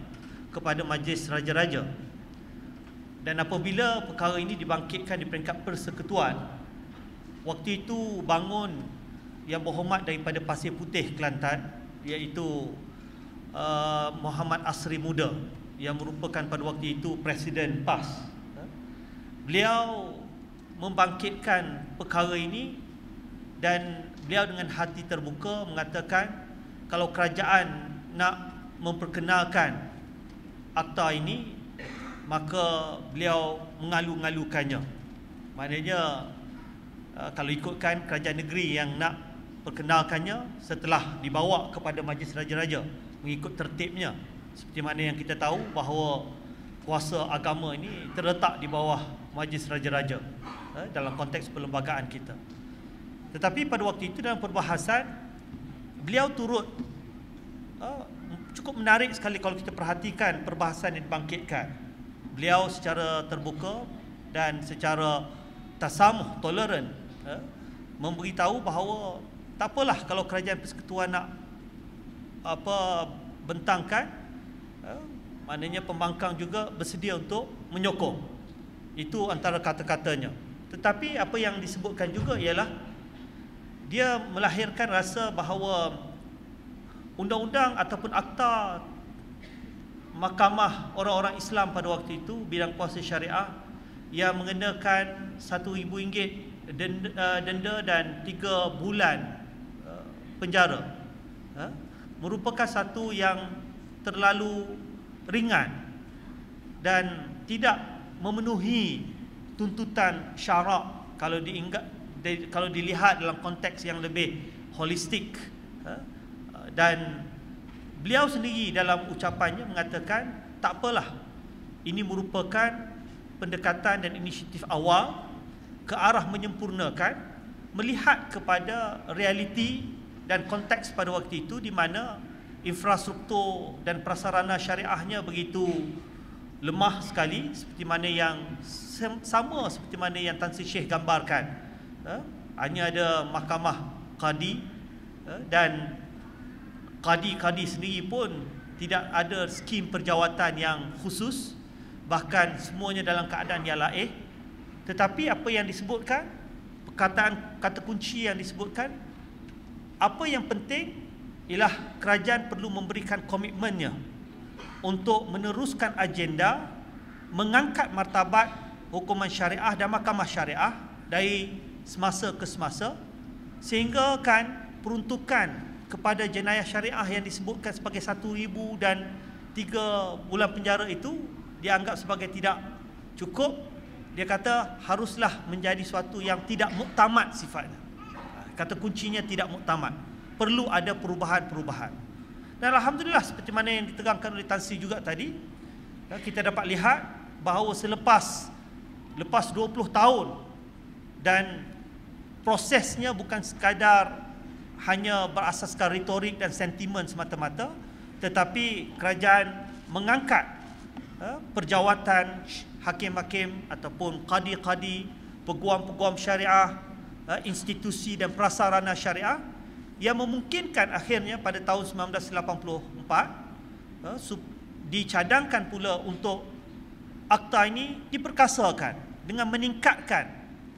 kepada Majlis Raja-Raja. Dan apabila perkara ini dibangkitkan di peringkat Persekutuan, waktu itu bangun Yang Berhormat daripada Pasir Putih Kelantan, iaitu Muhammad Asri Muda, yang merupakan pada waktu itu Presiden PAS. Beliau membangkitkan perkara ini dan beliau dengan hati terbuka mengatakan kalau kerajaan nak memperkenalkan akta ini, maka beliau mengalu-ngalukannya. Maknanya kalau ikutkan kerajaan negeri yang nak perkenalkannya setelah dibawa kepada Majlis Raja-Raja mengikut tertibnya, seperti mana yang kita tahu bahawa kuasa agama ini terletak di bawah Majlis Raja-Raja dalam konteks perlembagaan kita. Tetapi pada waktu itu dalam perbahasan, beliau turut cukup menarik sekali kalau kita perhatikan perbahasan yang dibangkitkan. Beliau secara terbuka dan secara tasamuh, toleran, memberitahu bahawa tak apalah kalau Kerajaan Persekutuan nak bentangkan, maknanya pembangkang juga bersedia untuk menyokong. Itu antara kata-katanya. Tetapi apa yang disebutkan juga ialah dia melahirkan rasa bahawa undang-undang ataupun akta Mahkamah Orang-orang Islam pada waktu itu bidang kuasa syariah yang mengenakan RM1,000 denda dan 3 bulan penjara merupakan satu yang terlalu ringan dan tidak memenuhi tuntutan syarak kalau dilihat dalam konteks yang lebih holistik. Dan beliau sendiri dalam ucapannya mengatakan tak apalah, ini merupakan pendekatan dan inisiatif awal ke arah menyempurnakan, melihat kepada realiti dan konteks pada waktu itu di mana infrastruktur dan prasarana syariahnya begitu lemah sekali, seperti mana yang sama seperti mana yang Tan Sri Sheikh gambarkan. Hanya ada mahkamah qadi dan qadi-qadi sendiri pun tidak ada skim perjawatan yang khusus, bahkan semuanya dalam keadaan yang laih. Tetapi apa yang disebutkan, kata kunci yang disebutkan, apa yang penting ialah kerajaan perlu memberikan komitmennya untuk meneruskan agenda mengangkat martabat hukuman syariah dan mahkamah syariah dari semasa ke semasa, sehingga kan peruntukan kepada jenayah syariah yang disebutkan sebagai 1,000 dan 3 bulan penjara itu dianggap sebagai tidak cukup. Dia kata haruslah menjadi suatu yang tidak muktamad sifatnya. Kata kuncinya tidak muktamad. Perlu ada perubahan-perubahan. Dan alhamdulillah seperti mana yang diterangkan oleh Tan Sri juga tadi, kita dapat lihat bahawa lepas 20 tahun dan prosesnya bukan sekadar hanya berasaskan retorik dan sentimen semata-mata, tetapi kerajaan mengangkat perjawatan hakim-hakim ataupun qadi-qadi, peguam-peguam syariah, institusi dan prasarana syariah yang memungkinkan akhirnya pada tahun 1984 dicadangkan pula untuk akta ini diperkasakan dengan meningkatkan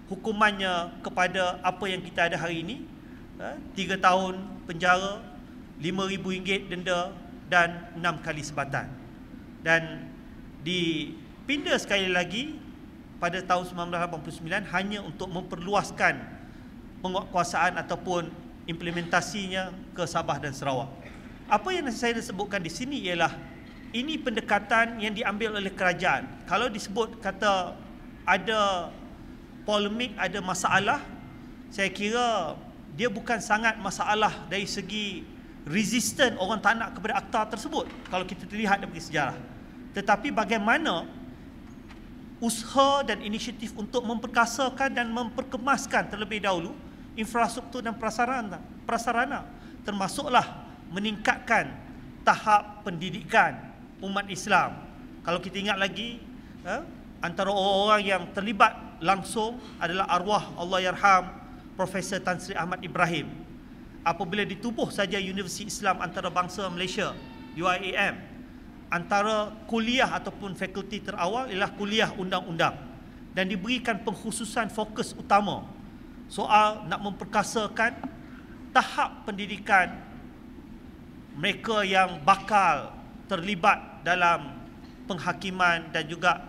hukumannya kepada apa yang kita ada hari ini, 3 tahun penjara, RM5,000 denda dan 6 kali sebatan. Dan dipinda sekali lagi pada tahun 1989 hanya untuk memperluaskan penguatkuasaan ataupun implementasinya ke Sabah dan Sarawak. Apa yang saya sebutkan di sini ialah ini pendekatan yang diambil oleh kerajaan. Kalau disebut kata ada polemik, ada masalah, saya kira dia bukan sangat masalah dari segi resisten orang tak nak kepada akta tersebut kalau kita lihat dari sejarah. Tetapi bagaimana usaha dan inisiatif untuk memperkasakan dan memperkemaskan terlebih dahulu infrastruktur dan prasarana, termasuklah meningkatkan tahap pendidikan umat Islam. Kalau kita ingat lagi, antara orang-orang yang terlibat langsung adalah arwah Allahyarham Profesor Tan Sri Ahmad Ibrahim. Apabila ditubuh saja Universiti Islam Antarabangsa Malaysia, UIAM, antara kuliah ataupun fakulti terawal ialah kuliah undang-undang, dan diberikan pengkhususan fokus utama soal nak memperkasakan tahap pendidikan mereka yang bakal terlibat dalam penghakiman dan juga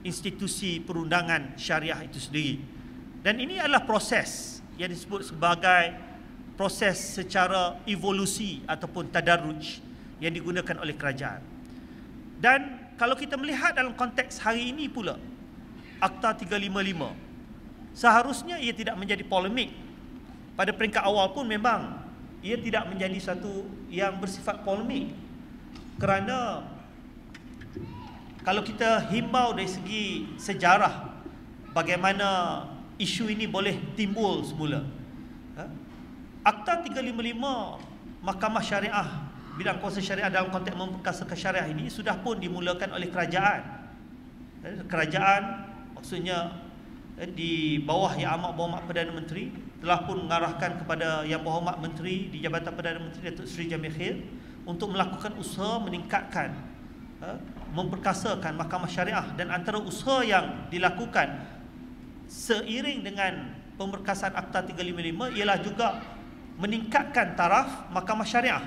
institusi perundangan syariah itu sendiri. Dan ini adalah proses yang disebut sebagai proses secara evolusi ataupun tadarruj yang digunakan oleh kerajaan. Dan kalau kita melihat dalam konteks hari ini pula, Akta 355 seharusnya ia tidak menjadi polemik. Pada peringkat awal pun memang ia tidak menjadi satu yang bersifat polemik, kerana kalau kita himbau dari segi sejarah bagaimana isu ini boleh timbul semula, Akta 355 Mahkamah Syariah, bidang kuasa syariah dalam konteks memperkasakan syariah ini sudah pun dimulakan oleh kerajaan. Kerajaan maksudnya di bawah Yang Amat Berhormat Perdana Menteri telah pun mengarahkan kepada Yang Berhormat Menteri di Jabatan Perdana Menteri Datuk Seri Jamil Khair untuk melakukan usaha meningkatkan, memperkasakan mahkamah syariah. Dan antara usaha yang dilakukan seiring dengan pemberkasan Akta 355 ialah juga meningkatkan taraf mahkamah syariah.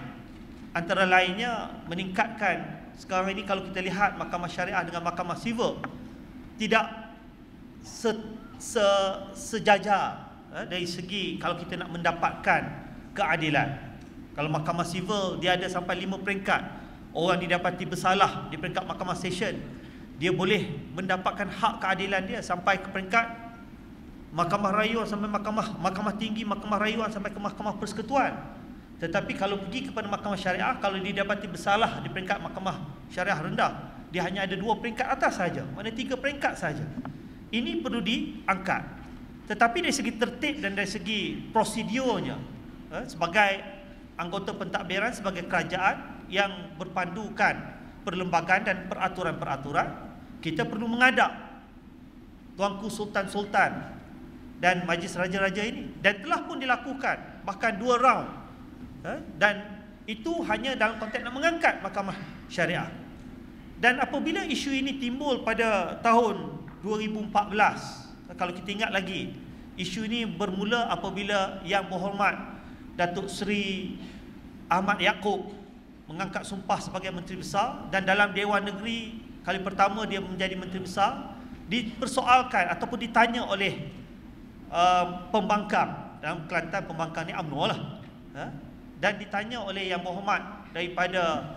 Antara lainnya meningkatkan, sekarang ini kalau kita lihat mahkamah syariah dengan mahkamah sivil tidak sejajar dari segi kalau kita nak mendapatkan keadilan. Kalau mahkamah sivil dia ada sampai 5 peringkat. Orang didapati bersalah di peringkat mahkamah session, dia boleh mendapatkan hak keadilan dia sampai ke peringkat mahkamah rayuan, sampai mahkamah tinggi, mahkamah rayuan, sampai ke mahkamah persekutuan. Tetapi kalau pergi kepada mahkamah syariah, kalau didapati bersalah di peringkat mahkamah syariah rendah, dia hanya ada 2 peringkat atas saja, mana 3 peringkat saja. Ini perlu diangkat. Tetapi dari segi tertib dan dari segi prosedurnya, sebagai anggota pentadbiran, sebagai kerajaan yang berpandukan perlembagaan dan peraturan-peraturan, kita perlu mengadap Tuanku Sultan-Sultan dan Majlis Raja-Raja ini. Dan telah pun dilakukan bahkan 2 round, dan itu hanya dalam konteks nak mengangkat mahkamah syariah. Dan apabila isu ini timbul pada tahun 2014, kalau kita ingat lagi, isu ini bermula apabila Yang Berhormat Datuk Seri Ahmad Yaakob mengangkat sumpah sebagai Menteri Besar, dan dalam Dewan Negeri kali pertama dia menjadi Menteri Besar, dipersoalkan ataupun ditanya oleh pembangkang. Dalam Kelantan pembangkang ni UMNO lah, dan ditanya oleh Yang Berhormat daripada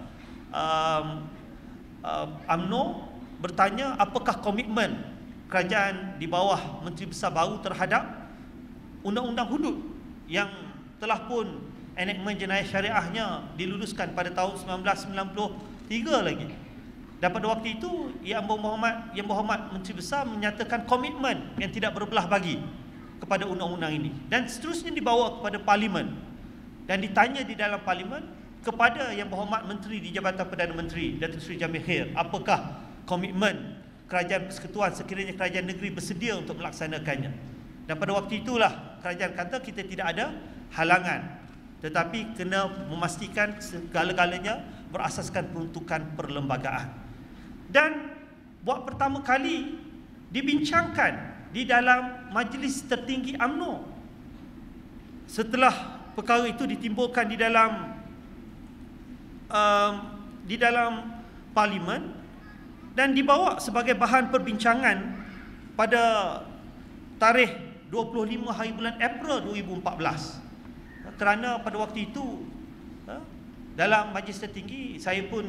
UMNO, bertanya apakah komitmen kerajaan di bawah Menteri Besar baru terhadap undang-undang hudud yang telah pun enakmen jenayah syariahnya diluluskan pada tahun 1993 lagi. Dan pada waktu itu Yang Berhormat Menteri Besar menyatakan komitmen yang tidak berbelah bagi kepada undang-undang ini, dan seterusnya dibawa kepada Parlimen dan ditanya di dalam Parlimen kepada Yang Berhormat Menteri di Jabatan Perdana Menteri Datuk Seri Jamil Khair, apakah komitmen Kerajaan Persekutuan sekiranya kerajaan negeri bersedia untuk melaksanakannya. Dan pada waktu itulah kerajaan kata kita tidak ada halangan, tetapi kena memastikan segala-galanya berasaskan peruntukan perlembagaan. Dan buat pertama kali dibincangkan di dalam majlis tertinggi UMNO. Setelah perkara itu ditimbulkan di dalam Parlimen dan dibawa sebagai bahan perbincangan pada tarikh 25 hari bulan April 2014. Kerana pada waktu itu dalam majlis tertinggi saya pun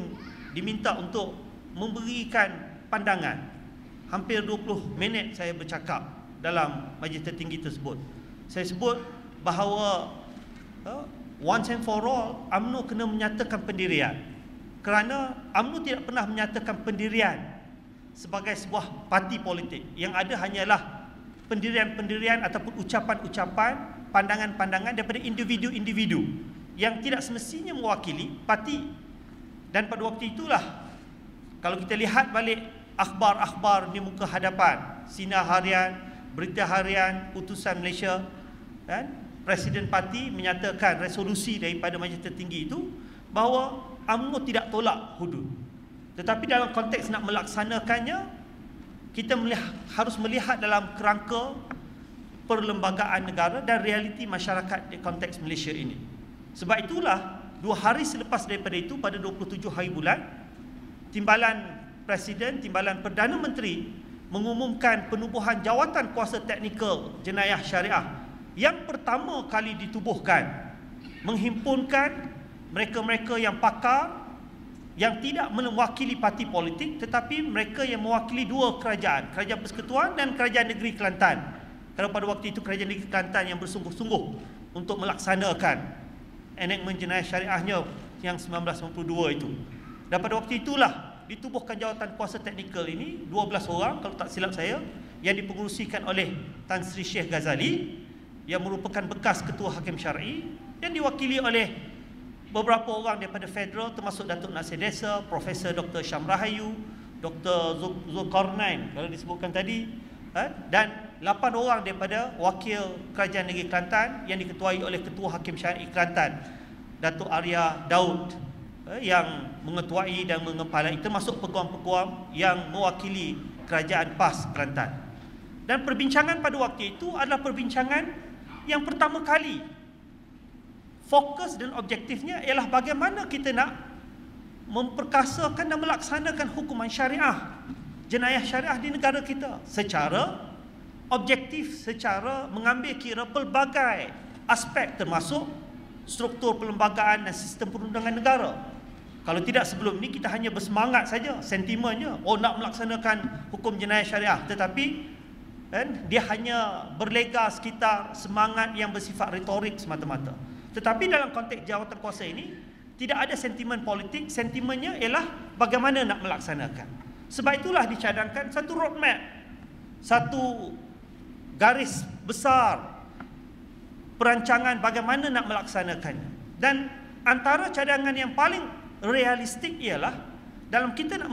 diminta untuk memberikan pandangan. Hampir 20 minit saya bercakap dalam majlis tertinggi tersebut. Saya sebut bahawa once and for all UMNO kena menyatakan pendirian, kerana UMNO tidak pernah menyatakan pendirian sebagai sebuah parti politik. Yang ada hanyalah pendirian-pendirian ataupun ucapan-ucapan, pandangan-pandangan daripada individu-individu yang tidak semestinya mewakili parti. Dan pada waktu itulah, kalau kita lihat balik akhbar-akhbar di muka hadapan, Sinar Harian, Berita Harian, Putusan Malaysia, kan, Presiden Parti menyatakan resolusi daripada Majlis Tertinggi itu bahawa UMNO tidak tolak hudud, tetapi dalam konteks nak melaksanakannya, kita harus melihat dalam kerangka perlembagaan negara dan realiti masyarakat di konteks Malaysia ini. Sebab itulah 2 hari selepas daripada itu, pada 27 hari bulan, Timbalan Presiden, Timbalan Perdana Menteri mengumumkan penubuhan Jawatan Kuasa Teknikal Jenayah Syariah yang pertama kali ditubuhkan, menghimpunkan mereka-mereka yang pakar, yang tidak mewakili parti politik, tetapi mereka yang mewakili dua kerajaan, Kerajaan Persekutuan dan Kerajaan Negeri Kelantan. Kerana pada waktu itu Kerajaan Negeri Kelantan yang bersungguh-sungguh untuk melaksanakan enakmen jenayah syariahnya yang 1992 itu. Dan pada waktu itulah ditubuhkan Jawatan Kuasa Teknikal ini, 12 orang kalau tak silap saya, yang dipengerusikan oleh Tan Sri Sheikh Ghazali yang merupakan bekas Ketua Hakim Syar'i, dan diwakili oleh beberapa orang daripada federal termasuk Datuk Nasir Desa, Profesor Dr. Syam Rahayu, Dr. Zulkarnain kalau disebutkan tadi, dan 8 orang daripada wakil Kerajaan Negeri Kelantan yang diketuai oleh Ketua Hakim Syar'i Kelantan, Datuk Arya Daud, yang mengetuai dan mengepalai, termasuk peguam-peguam yang mewakili Kerajaan PAS Kelantan. Dan perbincangan pada waktu itu adalah perbincangan yang pertama kali fokus dan objektifnya ialah bagaimana kita nak memperkasakan dan melaksanakan hukuman syariah, jenayah syariah di negara kita secara objektif, secara mengambil kira pelbagai aspek termasuk struktur perlembagaan dan sistem perundangan negara. Kalau tidak sebelum ni kita hanya bersemangat saja, sentimennya nak melaksanakan hukum jenayah syariah, tetapi dia hanya berlega sekitar semangat yang bersifat retorik semata-mata. Tetapi dalam konteks jawatan kuasa ini tidak ada sentimen politik, sentimennya ialah bagaimana nak melaksanakan. Sebab itulah dicadangkan satu roadmap, satu garis besar perancangan bagaimana nak melaksanakannya. Dan antara cadangan yang paling realistik ialah dalam kita nak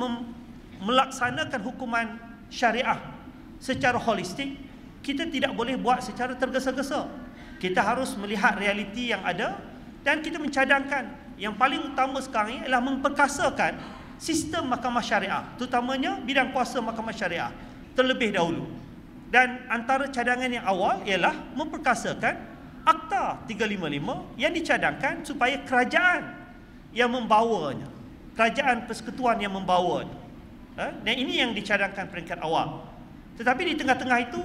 melaksanakan hukuman syariah secara holistik, kita tidak boleh buat secara tergesa-gesa. Kita harus melihat realiti yang ada, dan kita mencadangkan yang paling utama sekarang ini ialah memperkasakan sistem mahkamah syariah, terutamanya bidang kuasa mahkamah syariah terlebih dahulu. Dan antara cadangan yang awal ialah memperkasakan Akta 355 yang dicadangkan supaya kerajaan yang membawanya, kerajaan persekutuan yang membawanya. Dan ini yang dicadangkan peringkat awal. Tetapi di tengah-tengah itu,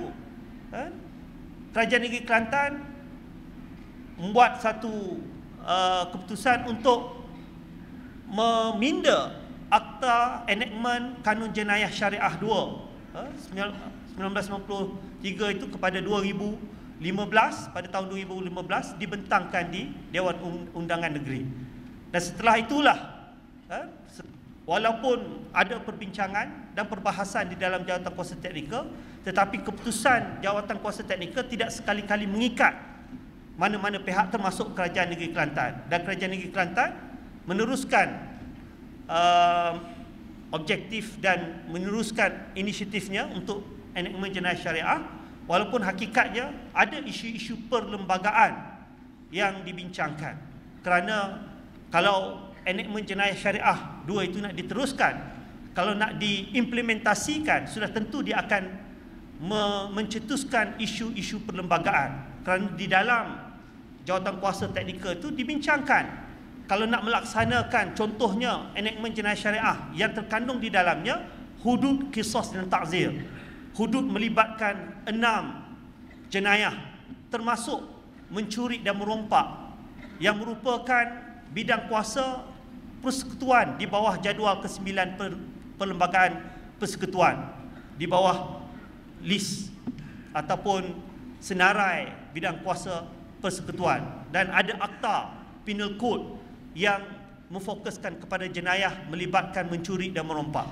Kerajaan Negeri Kelantan membuat satu keputusan untuk meminda Akta Enactment Kanun Jenayah Syariah 2 1993 itu kepada 2015, pada tahun 2015 dibentangkan di Dewan Undangan Negeri. Dan setelah itulah, walaupun ada perbincangan dan perbahasan di dalam Jawatan Kuasa Teknikal, tetapi keputusan Jawatan Kuasa Teknikal tidak sekali-kali mengikat mana-mana pihak termasuk Kerajaan Negeri Kelantan. Dan Kerajaan Negeri Kelantan meneruskan objektif dan meneruskan inisiatifnya untuk enactment jenayah syariah, walaupun hakikatnya ada isu-isu perlembagaan yang dibincangkan. Kerana kalau enactment jenayah syariah 2 itu nak diteruskan, kalau nak diimplementasikan, sudah tentu dia akan mencetuskan isu-isu perlembagaan. Kerana di dalam Jawatan Kuasa Teknikal itu dibincangkan, kalau nak melaksanakan contohnya enactment jenayah syariah yang terkandung di dalamnya hudud, qisas dan ta'zir. Hudud melibatkan 6 jenayah, termasuk mencuri dan merompak, yang merupakan bidang kuasa persekutuan di bawah jadual ke-9 Perlembagaan Persekutuan, di bawah list ataupun senarai bidang kuasa persekutuan. Dan ada Akta Penal Code yang memfokuskan kepada jenayah melibatkan mencuri dan merompak.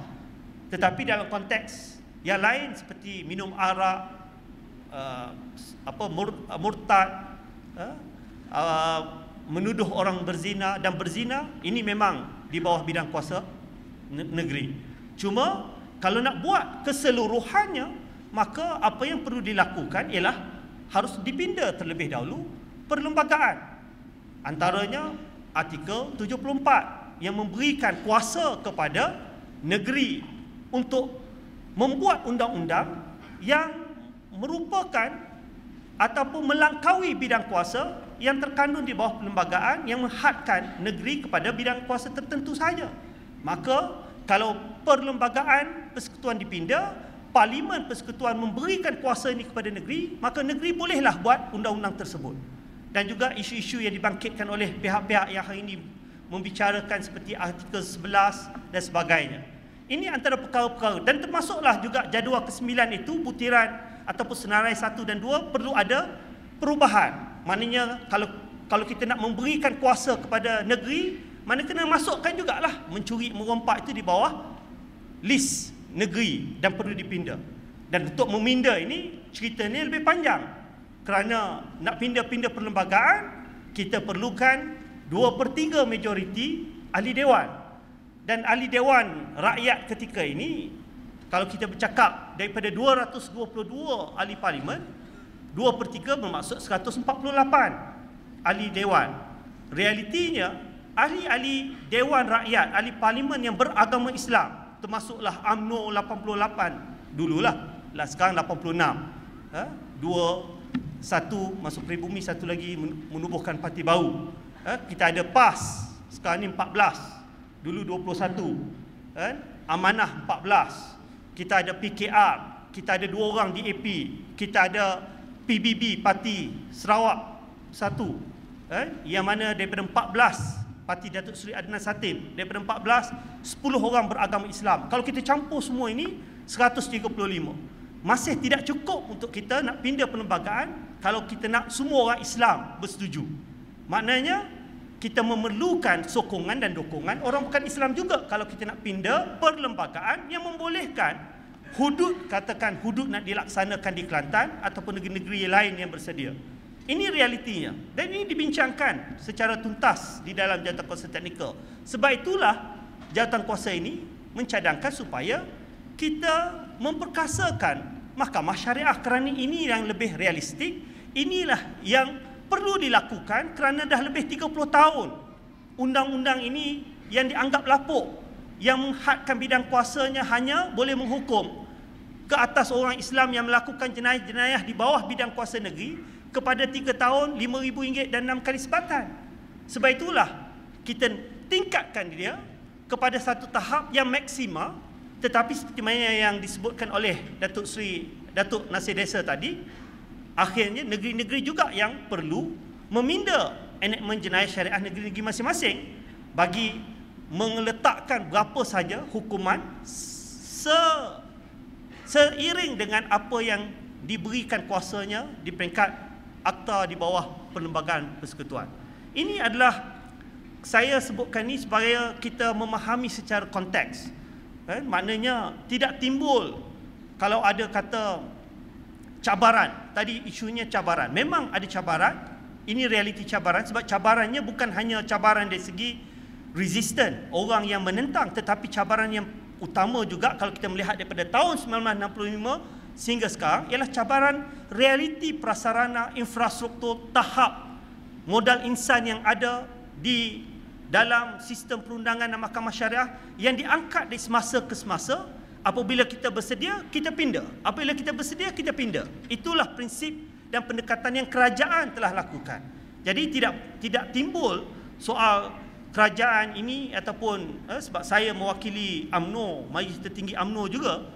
Tetapi dalam konteks yang lain seperti minum arak, murtad, menuduh orang berzina dan berzina, ini memang di bawah bidang kuasa negeri. Cuma kalau nak buat keseluruhannya, maka apa yang perlu dilakukan ialah harus dipinda terlebih dahulu perlembagaan. Antaranya artikel 74 yang memberikan kuasa kepada negeri untuk membuat undang-undang yang merupakan ataupun melangkaui bidang kuasa yang terkandung di bawah perlembagaan yang menghadkan negeri kepada bidang kuasa tertentu saja. Maka kalau perlembagaan persekutuan dipinda, Parlimen Persekutuan memberikan kuasa ini kepada negeri, maka negeri bolehlah buat undang-undang tersebut. Dan juga isu-isu yang dibangkitkan oleh pihak-pihak yang hari ini membicarakan seperti artikel 11 dan sebagainya. Ini antara perkara-perkara, dan termasuklah juga jadual ke-9 itu, butiran ataupun senarai 1 dan 2 perlu ada perubahan. Maknanya kalau kita nak memberikan kuasa kepada negeri, mana kena masukkan jugalah mencuri merompak itu di bawah list negeri dan perlu dipinda. Dan untuk meminda ini, ceritanya lebih panjang. Kerana nak pindah-pindah perlembagaan, kita perlukan 2/3 majoriti ahli dewan. Dan ahli dewan rakyat ketika ini, kalau kita bercakap daripada 222 ahli parlimen, 2/3 bermaksud 148 ahli dewan. Realitinya, ahli-ahli dewan rakyat, ahli parlimen yang beragama Islam, termasuklah UMNO 88 dululah, sekarang 86. Satu masuk Pribumi, satu lagi menubuhkan parti baru. Kita ada PAS, sekarang ni 14. Dulu 21, Amanah 14, kita ada PKR, kita ada 2 orang di AP, kita ada PBB Parti Sarawak 1, yang mana daripada 14 Parti Datuk Seri Adnan Satin, daripada 14 10 orang beragama Islam. Kalau kita campur semua ini 135. Masih tidak cukup untuk kita nak pindah perlembagaan kalau kita nak semua orang Islam bersetuju. Maknanya kita memerlukan sokongan dan dokongan orang bukan Islam juga kalau kita nak pindah perlembagaan yang membolehkan hudud, katakan hudud nak dilaksanakan di Kelantan ataupun negeri-negeri lain yang bersedia. Ini realitinya, dan ini dibincangkan secara tuntas di dalam Jawatan Kuasa Teknikal. Sebab itulah Jawatan Kuasa ini mencadangkan supaya kita memperkasakan Mahkamah Syariah, kerana ini yang lebih realistik, inilah yang perlu dilakukan kerana dah lebih 30 tahun undang-undang ini yang dianggap lapuk, yang menghadkan bidang kuasanya hanya boleh menghukum ke atas orang Islam yang melakukan jenayah-jenayah di bawah bidang kuasa negeri kepada 3 tahun, RM5,000 dan 6 kali sebatan. Sebab itulah kita tingkatkan dia kepada satu tahap yang maksima, tetapi seperti mana yang disebutkan oleh Datuk Nasir Desa tadi, akhirnya negeri-negeri juga yang perlu meminda enakmen jenayah syariah negeri-negeri masing-masing bagi meletakkan berapa saja hukuman seiring dengan apa yang diberikan kuasanya di peringkat akta di bawah Perlembagaan Persekutuan. Ini adalah, saya sebutkan ni supaya kita memahami secara konteks. Maknanya tidak timbul kalau ada kata cabaran. Tadi isunya cabaran. Memang ada cabaran. Ini realiti cabaran, sebab cabarannya bukan hanya cabaran dari segi resisten, orang yang menentang, tetapi cabaran yang utama juga kalau kita melihat daripada tahun 1965 sehingga sekarang ialah cabaran realiti prasarana infrastruktur tahap modal insan yang ada di dalam sistem perundangan dan mahkamah syariah yang diangkat dari semasa ke semasa. Apabila kita bersedia, kita pindah. Apabila kita bersedia, kita pindah. Itulah prinsip dan pendekatan yang kerajaan telah lakukan. Jadi tidak timbul soal kerajaan ini ataupun sebab saya mewakili UMNO, Majlis Tertinggi UMNO juga,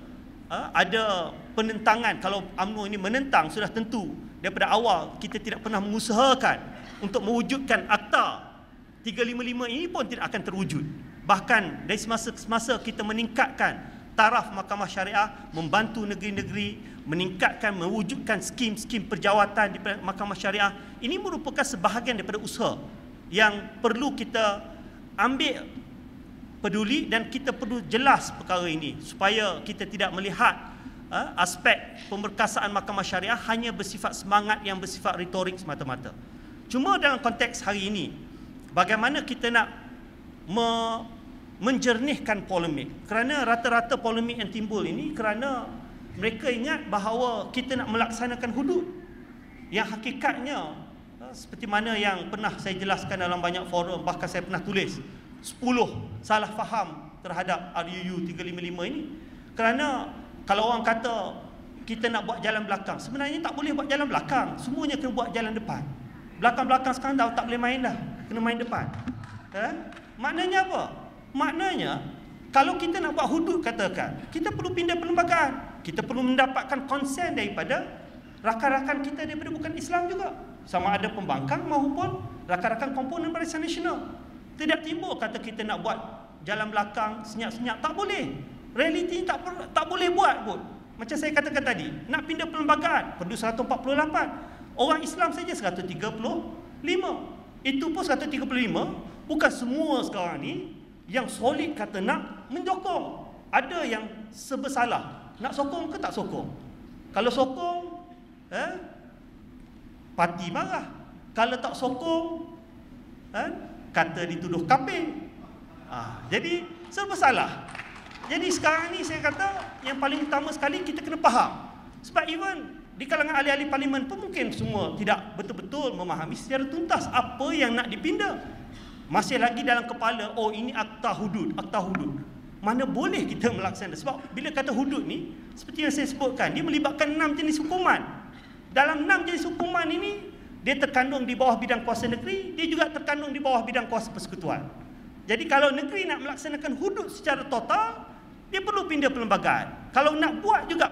ada penentangan. Kalau UMNO ini menentang, sudah tentu daripada awal kita tidak pernah mengusahakan untuk mewujudkan akta 355 ini pun tidak akan terwujud. Bahkan dari semasa ke semasa kita meningkatkan taraf mahkamah syariah, membantu negeri-negeri meningkatkan, mewujudkan skim-skim perjawatan di mahkamah syariah. Ini merupakan sebahagian daripada usaha yang perlu kita ambil peduli, dan kita perlu jelas perkara ini supaya kita tidak melihat aspek pemberkasaan mahkamah syariah hanya bersifat semangat yang bersifat retorik semata-mata. Cuma dalam konteks hari ini, bagaimana kita nak menjernihkan polemik, kerana rata-rata polemik yang timbul ini kerana mereka ingat bahawa kita nak melaksanakan hudud yang hakikatnya seperti mana yang pernah saya jelaskan dalam banyak forum, bahkan saya pernah tulis 10 salah faham terhadap RUU 355 ini. Kerana kalau orang kata kita nak buat jalan belakang, sebenarnya tak boleh buat jalan belakang, semuanya kena buat jalan depan. Belakang-belakang sekarang dah tak boleh main dah, kena main depan. Maknanya apa? Maknanya kalau kita nak buat hudud, katakan kita perlu pindah perlembagaan, kita perlu mendapatkan konsen daripada rakan-rakan kita daripada bukan Islam juga, sama ada pembangkang maupun rakan-rakan komponen Barisan Nasional. Tidak timbul kata kita nak buat jalan belakang senyap-senyap, tak boleh. Realiti tak boleh buat pun. Macam saya katakan tadi, nak pindah perlembagaan perlu 148. Orang Islam saja 135. Itu pun 135 bukan semua sekarang ni yang solid kata nak menyokong. Ada yang sebersalah, nak sokong ke tak sokong. Kalau sokong, parti marah. Kalau tak sokong, kata dituduh kafir. Jadi serba-salah. Jadi sekarang ni saya kata yang paling utama sekali kita kena faham. Sebab even di kalangan ahli-ahli parlimen pun mungkin semua tidak betul-betul memahami secara tuntas apa yang nak dipindah. Masih lagi dalam kepala, oh ini akta hudud, akta hudud. Mana boleh kita melaksanakan. Sebab bila kata hudud ni, seperti yang saya sebutkan, dia melibatkan 6 jenis hukuman. Dalam 6 jenis hukuman ini, dia terkandung di bawah bidang kuasa negeri, dia juga terkandung di bawah bidang kuasa persekutuan. Jadi kalau negeri nak melaksanakan hudud secara total, dia perlu pindah perlembagaan. Kalau nak buat juga,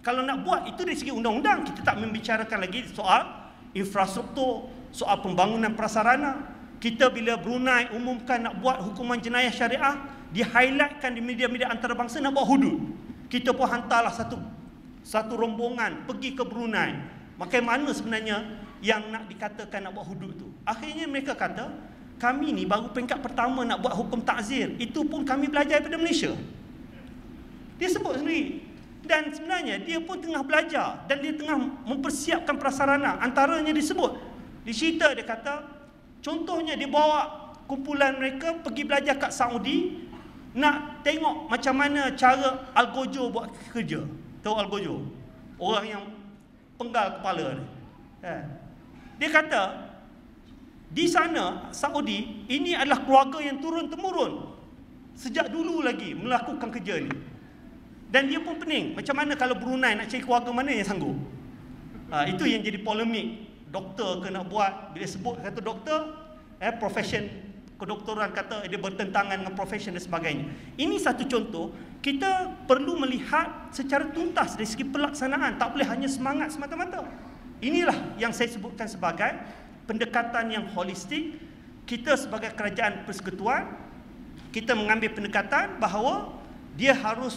kalau nak buat itu dari segi undang-undang, kita tak membicarakan lagi soal infrastruktur, soal pembangunan prasarana. Kita bila Brunei umumkan nak buat hukuman jenayah syariah, di-highlightkan di media-media antarabangsa nak buat hudud. Kita pun hantarlah satu rombongan pergi ke Brunei. Bagaimana sebenarnya yang nak dikatakan nak buat hudud tu? Akhirnya mereka kata, kami ni baru peringkat pertama nak buat hukum takzir. Itu pun kami belajar daripada Malaysia. Dia sebut sendiri. Dan sebenarnya dia pun tengah belajar dan dia tengah mempersiapkan prasarana. Antaranya disebut, dicerita dia kata, contohnya dia bawa kumpulan mereka pergi belajar kat Saudi, nak tengok macam mana cara Algojo buat kerja. Tahu Algojo? Orang yang penggal kepala ni. Dia kata, di sana Saudi ini adalah keluarga yang turun-temurun sejak dulu lagi melakukan kerja ni. Dan dia pun pening. Macam mana kalau Brunei nak cari keluarga mana yang sanggup? Itu yang jadi polemik. Doktor ke nak buat, bila sebut kata doktor, profession kedoktoran kata dia bertentangan dengan profession dan sebagainya. Ini satu contoh, kita perlu melihat secara tuntas dari segi pelaksanaan, tak boleh hanya semangat semata-mata. Inilah yang saya sebutkan sebagai pendekatan yang holistik. Kita sebagai kerajaan persekutuan, kita mengambil pendekatan bahawa dia harus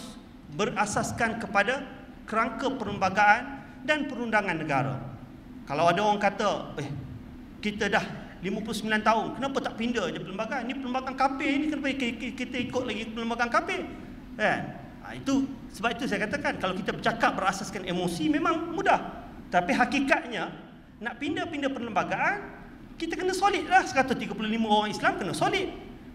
berasaskan kepada kerangka perlembagaan dan perundangan negara. Kalau ada orang kata, kita dah 59 tahun, kenapa tak pindah je perlembagaan? Ini perlembagaan kafir ni, kenapa kita ikut lagi perlembagaan kafir? Itu sebab itu saya katakan, kalau kita bercakap berasaskan emosi memang mudah. Tapi hakikatnya nak pindah-pindah perlembagaan, kita kena solid lah. 135 orang Islam kena solid.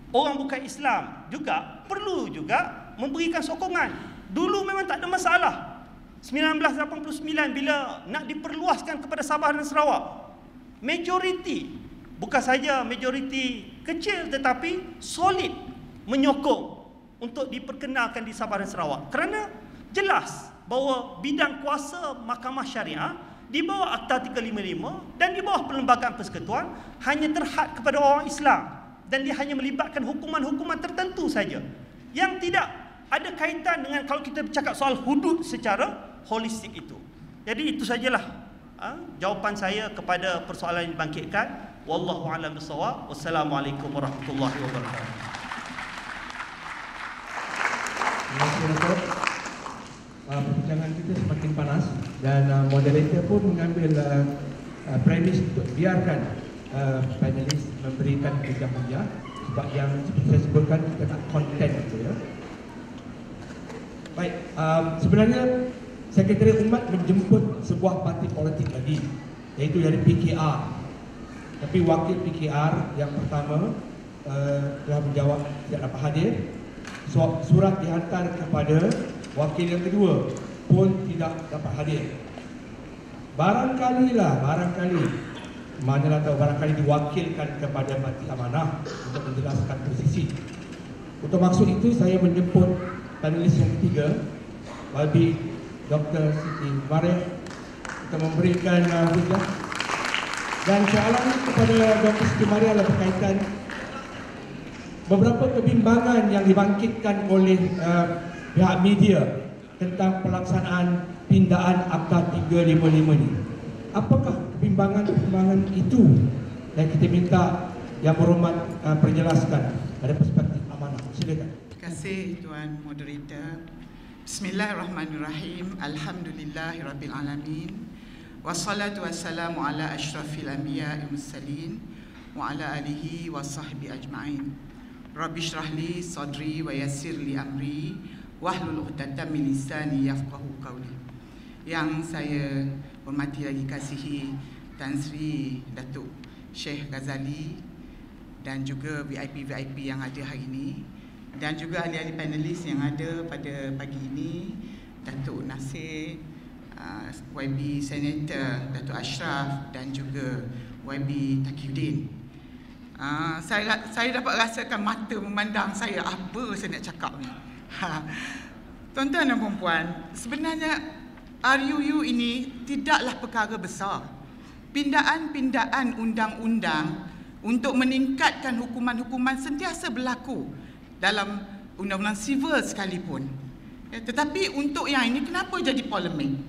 Orang bukan Islam juga perlu juga memberikan sokongan. Dulu memang tak ada masalah. 1989 bila nak diperluaskan kepada Sabah dan Sarawak, majoriti, bukan saja majoriti kecil tetapi solid menyokong untuk diperkenalkan di Sabah dan Sarawak. Kerana jelas bahawa bidang kuasa Mahkamah Syariah di bawah Akta 355 dan di bawah Perlembagaan Persekutuan hanya terhad kepada orang Islam, dan dia hanya melibatkan hukuman-hukuman tertentu saja yang tidak ada kaitan dengan kalau kita bercakap soal hudud secara holistik itu. Jadi itu sajalah jawapan saya kepada persoalan yang dibangkitkan. Wallahu a'lam bissawab. Wassalamualaikum warahmatullahi wabarakatuh. Terima kasih, Datuk. Perbincangan kita semakin panas dan moderator pun mengambil premis untuk biarkan panelis memberikan hujah-hujah, sebab yang seperti saya sebutkan kita tak konten itu ya. Baik, sebenarnya Sekretariat Umat menjemput sebuah parti politik lagi, iaitu dari PKR. Tapi wakil PKR yang pertama telah menjawab tidak dapat hadir. Surat dihantar kepada wakil yang kedua pun tidak dapat hadir. Barangkali, manalah tahu, barangkali diwakilkan kepada Parti Amanah untuk menjelaskan posisi. Untuk maksud itu saya menjemput panelis yang ketiga, Wabi Dr. Siti Mariam, untuk memberikan hujah. Dan soalan kepada Dr. Siti Mariam adalah berkaitan beberapa kebimbangan yang dibangkitkan oleh pihak media tentang pelaksanaan pindaan Akta 355 ini. Apakah kebimbangan itu? Dan kita minta Yang Berhormat perjelaskan dari perspektif amanah. Silakan. Terima kasih Tuan Moderator. Bismillahirrahmanirrahim. Alhamdulillahirabbil alamin. Wassalatu wassalamu ala asyrafil anbiya'i mursalin wa ala alihi wa sahbihi ajma'in. Rabbi shrah li sadri wa yassir li amri wahlul 'uqdatam min lisani yafqahu qawli. Yang saya hormati lagi kasihi Tan Sri Datuk Sheikh Ghazali dan juga VIP-VIP yang ada hari ini, dan juga ahli-ahli panelis yang ada pada pagi ini, Datuk Nasir, YB Senator Datuk Ashraf dan juga YB Taqiyuddin. Saya dapat rasakan mata memandang saya, apa saya nak cakap ni. Tuan-tuan dan puan-puan, sebenarnya RUU ini tidaklah perkara besar. Pindaan-pindaan undang-undang untuk meningkatkan hukuman-hukuman sentiasa berlaku dalam undang-undang sivil sekalipun. Tetapi untuk yang ini, kenapa jadi polemik?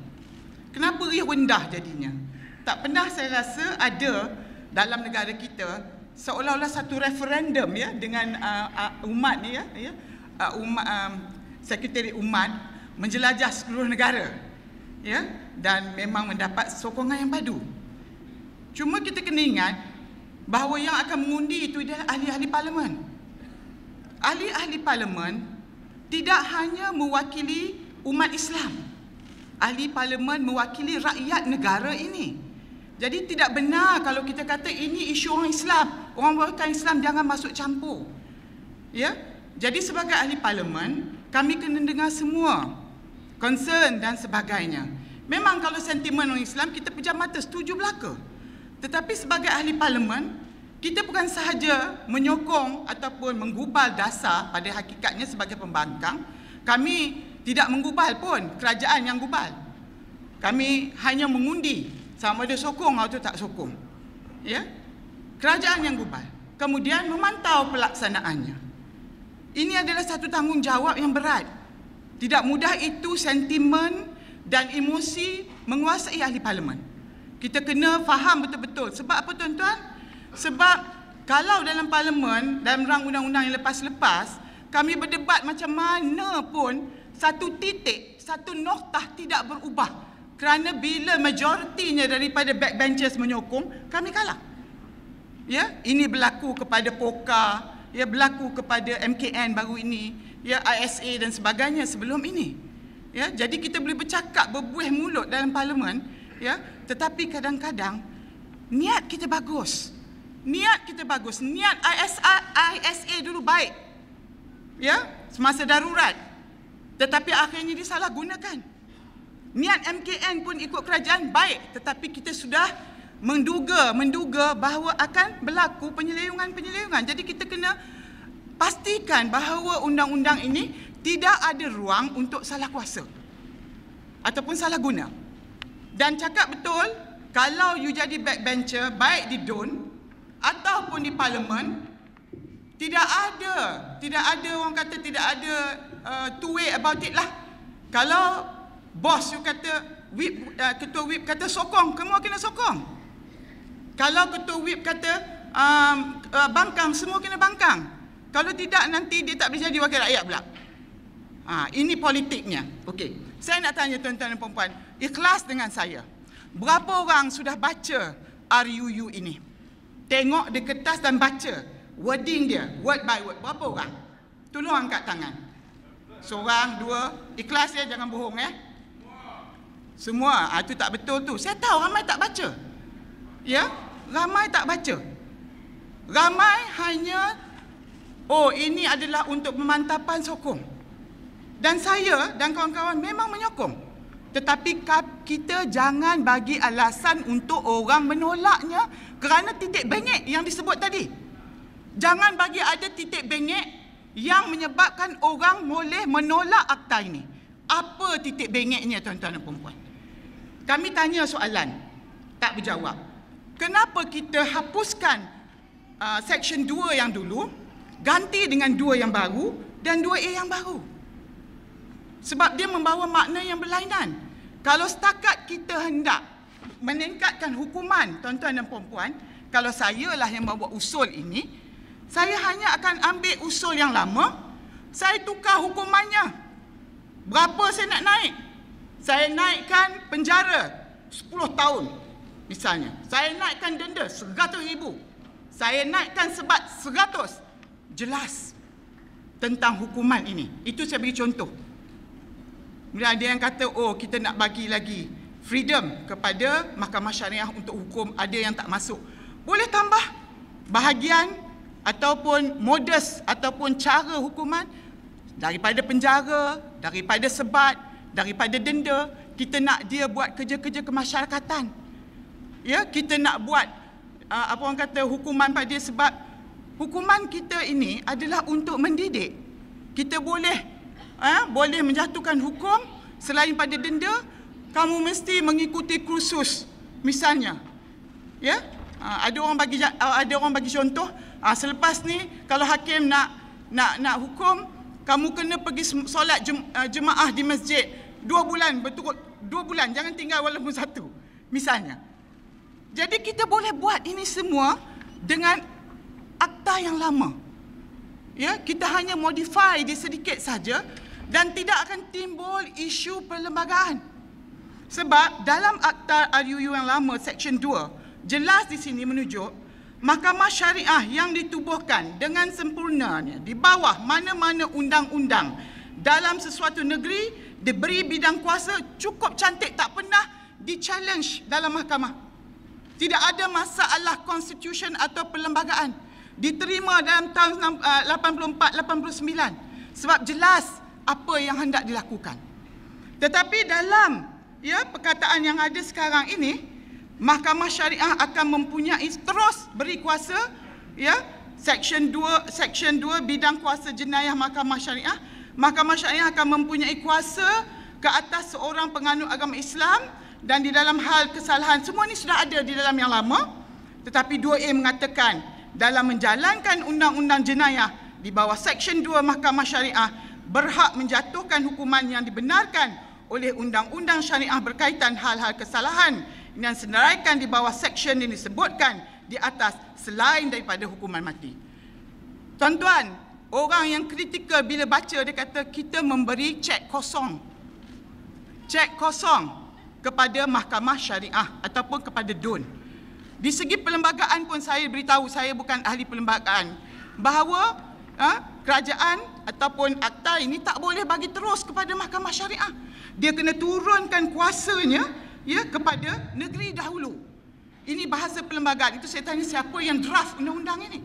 Kenapa ia rendah jadinya? Tak pernah saya rasa ada dalam negara kita seolah-olah satu referendum ya dengan umat ni Sekretariat Umat menjelajah seluruh negara ya, dan memang mendapat sokongan yang padu. Cuma kita kena ingat bahawa yang akan mengundi itu adalah ahli-ahli parlimen. Ahli-ahli parlimen tidak hanya mewakili umat Islam. Ahli parlimen mewakili rakyat negara ini. Jadi tidak benar kalau kita kata ini isu orang Islam. Orang bukan Islam jangan masuk campur. Ya? Jadi sebagai ahli parlimen, kami kena dengar semua concern dan sebagainya. Memang kalau sentimen orang Islam kita pejam mata, setuju belaka. Tetapi sebagai ahli parlimen, kita bukan sahaja menyokong ataupun menggubal dasar, pada hakikatnya sebagai pembangkang, kami tidak menggubal pun, kerajaan yang gubal. Kami hanya mengundi sama ada sokong atau tak sokong. Ya? Kerajaan yang gubal. Kemudian memantau pelaksanaannya. Ini adalah satu tanggungjawab yang berat. Tidak mudah itu sentimen dan emosi menguasai ahli parlimen. Kita kena faham betul-betul. Sebab apa tuan-tuan? Sebab kalau dalam parlimen, dalam rang undang-undang yang lepas-lepas, kami berdebat macam mana pun, satu titik, satu noktah tidak berubah. Kerana bila majoritinya daripada backbenchers menyokong, kami kalah. Ya, ini berlaku kepada POKA, ya, berlaku kepada MKN baru ini, ya, ISA dan sebagainya sebelum ini. Ya, jadi kita boleh bercakap berbuih mulut dalam parlimen, ya, tetapi kadang-kadang niat kita bagus. Niat kita bagus. Niat ISA dulu baik. Ya, semasa darurat. Tetapi akhirnya disalahgunakan. Niat MKN pun ikut kerajaan baik, tetapi kita sudah menduga bahawa akan berlaku penyelewongan. Jadi kita kena pastikan bahawa undang-undang ini tidak ada ruang untuk salah kuasa ataupun salah guna. Dan cakap betul, kalau you jadi backbencher, baik di DUN ataupun di parlimen, tidak ada orang kata tidak ada two way about it lah. Kalau bos you kata ketua whip kata sokong, semua kena sokong. Kalau ketua whip kata bangkang, semua kena bangkang. Kalau tidak, nanti dia tak boleh jadi wakil rakyat pula. Ini politiknya. Okey, saya nak tanya tuan-tuan dan puan-puan, ikhlas dengan saya, berapa orang sudah baca RUU ini? Tengok di kertas dan baca wording dia, word by word. Berapa orang? Tolong angkat tangan. Seorang, dua. Ikhlas ya, jangan bohong ya. Semua. Itu tak betul tu. Saya tahu ramai tak baca. Ya, ramai tak baca. Ramai hanya, oh ini adalah untuk pemantapan sokong. Dan saya dan kawan-kawan memang menyokong. Tetapi kita jangan bagi alasan untuk orang menolaknya kerana titik bengek yang disebut tadi. Jangan bagi ada titik bengek yang menyebabkan orang boleh menolak akta ini. Apa titik bengeknya tuan-tuan dan puan-puan? Kami tanya soalan, tak berjawab. Kenapa kita hapuskan Section 2 yang dulu, ganti dengan 2 yang baru dan 2A yang baru? Sebab dia membawa makna yang berlainan. Kalau setakat kita hendak meningkatkan hukuman, tuan-tuan dan puan-puan, kalau saya lah yang bawa usul ini, saya hanya akan ambil usul yang lama, saya tukar hukumannya. Berapa saya nak naik? Saya naikkan penjara 10 tahun misalnya. Saya naikkan denda 100,000. Saya naikkan sebat 100. Jelas tentang hukuman ini. Itu saya beri contoh. Kemudian ada yang kata, oh kita nak bagi lagi freedom kepada Mahkamah Syariah untuk hukum, ada yang tak masuk. Boleh tambah bahagian ataupun modus ataupun cara hukuman daripada penjara, daripada sebat, daripada denda. Kita nak dia buat kerja-kerja kemasyarakatan. Ya, kita nak buat apa orang kata hukuman pada dia, sebab hukuman kita ini adalah untuk mendidik. Kita boleh menjatuhkan hukum selain pada denda, kamu mesti mengikuti kursus misalnya. Ya, ada orang bagi contoh, selepas ni kalau hakim nak hukum, kamu kena pergi solat jemaah di masjid 2 bulan berturut, 2 bulan, jangan tinggal walaupun 1 misalnya. Jadi kita boleh buat ini semua dengan akta yang lama. Ya, kita hanya modify dia sedikit saja dan tidak akan timbul isu perlembagaan. Sebab dalam akta RUU yang lama Section 2 jelas di sini menunjuk Mahkamah Syariah yang ditubuhkan dengan sempurnanya di bawah mana-mana undang-undang dalam sesuatu negeri diberi bidang kuasa cukup cantik, tak pernah di-challenge dalam mahkamah. Tidak ada masalah constitution atau perlembagaan. Diterima dalam tahun 84-89 sebab jelas apa yang hendak dilakukan. Tetapi dalam perkataan yang ada sekarang ini, Mahkamah Syariah akan mempunyai terus beri kuasa, Section 2 bidang kuasa jenayah Mahkamah Syariah Mahkamah Syariah akan mempunyai kuasa ke atas seorang penganut agama Islam dan di dalam hal kesalahan. Semua ini sudah ada di dalam yang lama. Tetapi 2A mengatakan dalam menjalankan undang-undang jenayah di bawah Seksyen 2 Mahkamah Syariah berhak menjatuhkan hukuman yang dibenarkan oleh undang-undang syariah berkaitan hal-hal kesalahan yang senaraikan di bawah seksyen yang disebutkan di atas selain daripada hukuman mati. Tuan-tuan, orang yang kritikal bila baca dia kata kita memberi cek kosong. Cek kosong kepada Mahkamah Syariah ataupun kepada DUN. Di segi perlembagaan pun saya beritahu, saya bukan ahli perlembagaan, bahawa kerajaan ataupun akta ini tak boleh bagi terus kepada Mahkamah Syariah. Dia kena turunkan kuasanya kepada negeri dahulu. Ini bahasa perlembagaan. Itu saya tanya siapa yang draft undang-undang ini.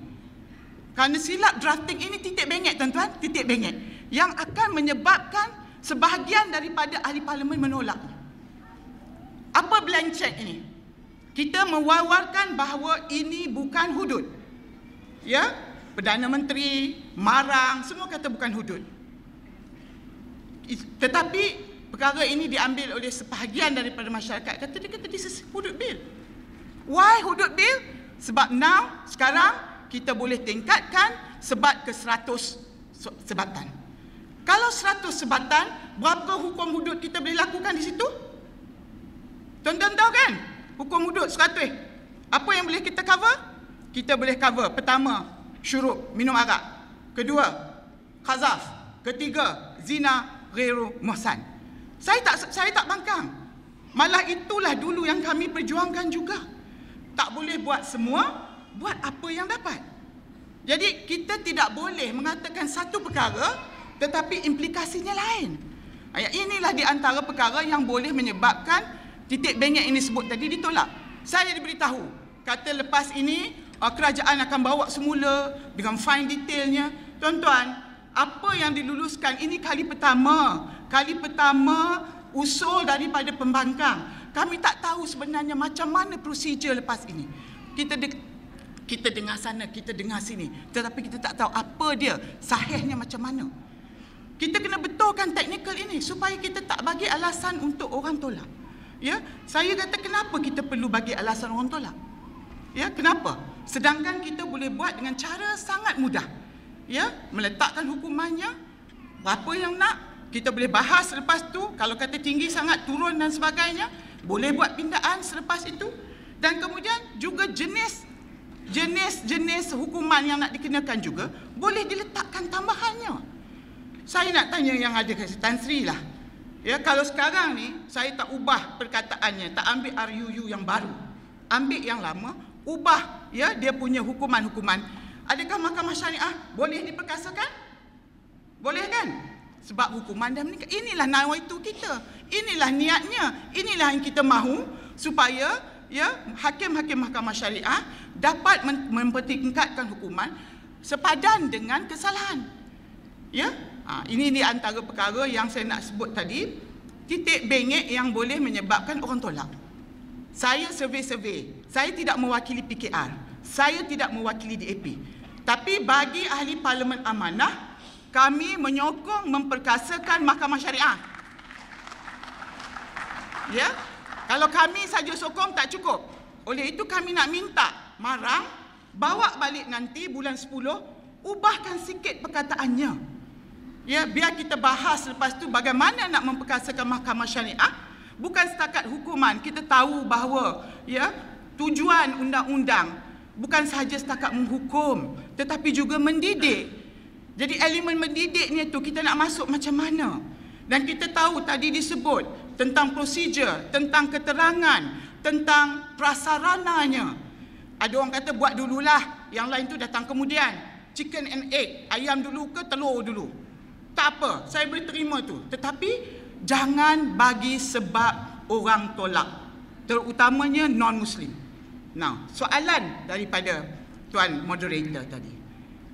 Kerana silap drafting ini titik bengek tuan-tuan, titik bengek. Yang akan menyebabkan sebahagian daripada ahli parlimen menolak. Apa blank check ini? Kita mewawarkan bahawa ini bukan hudud. Ya, Perdana Menteri, Marang, semua kata bukan hudud. Tetapi perkara ini diambil oleh sebahagian daripada masyarakat. Dia kata this is hudud bil. Why hudud bil? Sebab now, sekarang kita boleh tingkatkan sebat ke 100 sebatan. Kalau 100 sebatan, berapa hukum hudud kita boleh lakukan di situ? Tuan-tuan tahu kan? Hukum hudud 100. Apa yang boleh kita cover? Kita boleh cover pertama, syurub, minum arak. Kedua, khazaf. Ketiga, zina ghairu muhsan. Saya tak bangkang. Malah itulah dulu yang kami perjuangkan juga. Tak boleh buat semua, buat apa yang dapat. Jadi kita tidak boleh mengatakan satu perkara tetapi implikasinya lain. Inilah di antara perkara yang boleh menyebabkan titik bengek ini sebut tadi ditolak. Saya diberitahu, kata lepas ini kerajaan akan bawa semula dengan fine detailnya. Tuan-tuan, apa yang diluluskan ini kali pertama usul daripada pembangkang. Kami tak tahu sebenarnya macam mana prosedur lepas ini. Kita dengar sana, kita dengar sini, tetapi kita tak tahu apa dia, sahihnya macam mana. Kita kena betulkan teknikal ini supaya kita tak bagi alasan untuk orang tolak. Ya, saya kata kenapa kita perlu bagi alasan orang tolak? Ya, kenapa? Sedangkan kita boleh buat dengan cara sangat mudah. Ya, meletakkan hukumannya, apa yang nak, kita boleh bahas selepas tu. Kalau kata tinggi sangat, turun dan sebagainya, boleh buat pindaan selepas itu. Dan kemudian juga jenis hukuman yang nak dikenakan juga boleh diletakkan tambahannya. Saya nak tanya yang ada kat Tan Sri lah. Ya, kalau sekarang ni saya tak ubah perkataannya, tak ambil RUU yang baru, ambil yang lama, ubah ya dia punya hukuman-hukuman. Adakah Mahkamah Syariah boleh diperkasakan? Boleh kan? Sebab hukuman dah meningkat. Inilah nawaitu kita. Inilah niatnya. Inilah yang kita mahu supaya ya hakim-hakim Mahkamah Syariah dapat mempertingkatkan hukuman sepadan dengan kesalahan. Ya, ini di antara perkara yang saya nak sebut tadi, titik bengek yang boleh menyebabkan orang tolak. Saya survey-survey. Saya tidak mewakili PKR. Saya tidak mewakili DAP. Tapi bagi ahli Parlimen Amanah, kami menyokong memperkasakan Mahkamah Syariah. Ya, kalau kami saja sokong tak cukup. Oleh itu kami nak minta Marang bawa balik nanti bulan 10, ubahkan sikit perkataannya. Ya, biar kita bahas lepas tu bagaimana nak memperkasakan Mahkamah Syariah. Bukan setakat hukuman. Kita tahu bahawa ya tujuan undang-undang bukan sahaja setakat menghukum, tetapi juga mendidik. Jadi elemen mendidik ni tu kita nak masuk macam mana? Dan kita tahu tadi disebut tentang prosedur, tentang keterangan, tentang prasarananya. Ada orang kata buat dululah, yang lain tu datang kemudian. Chicken and egg, ayam dulu ke telur dulu? Tak apa, saya boleh terima tu. Tetapi jangan bagi sebab orang tolak, terutamanya non-Muslim. Nah, soalan daripada Tuan Moderator tadi,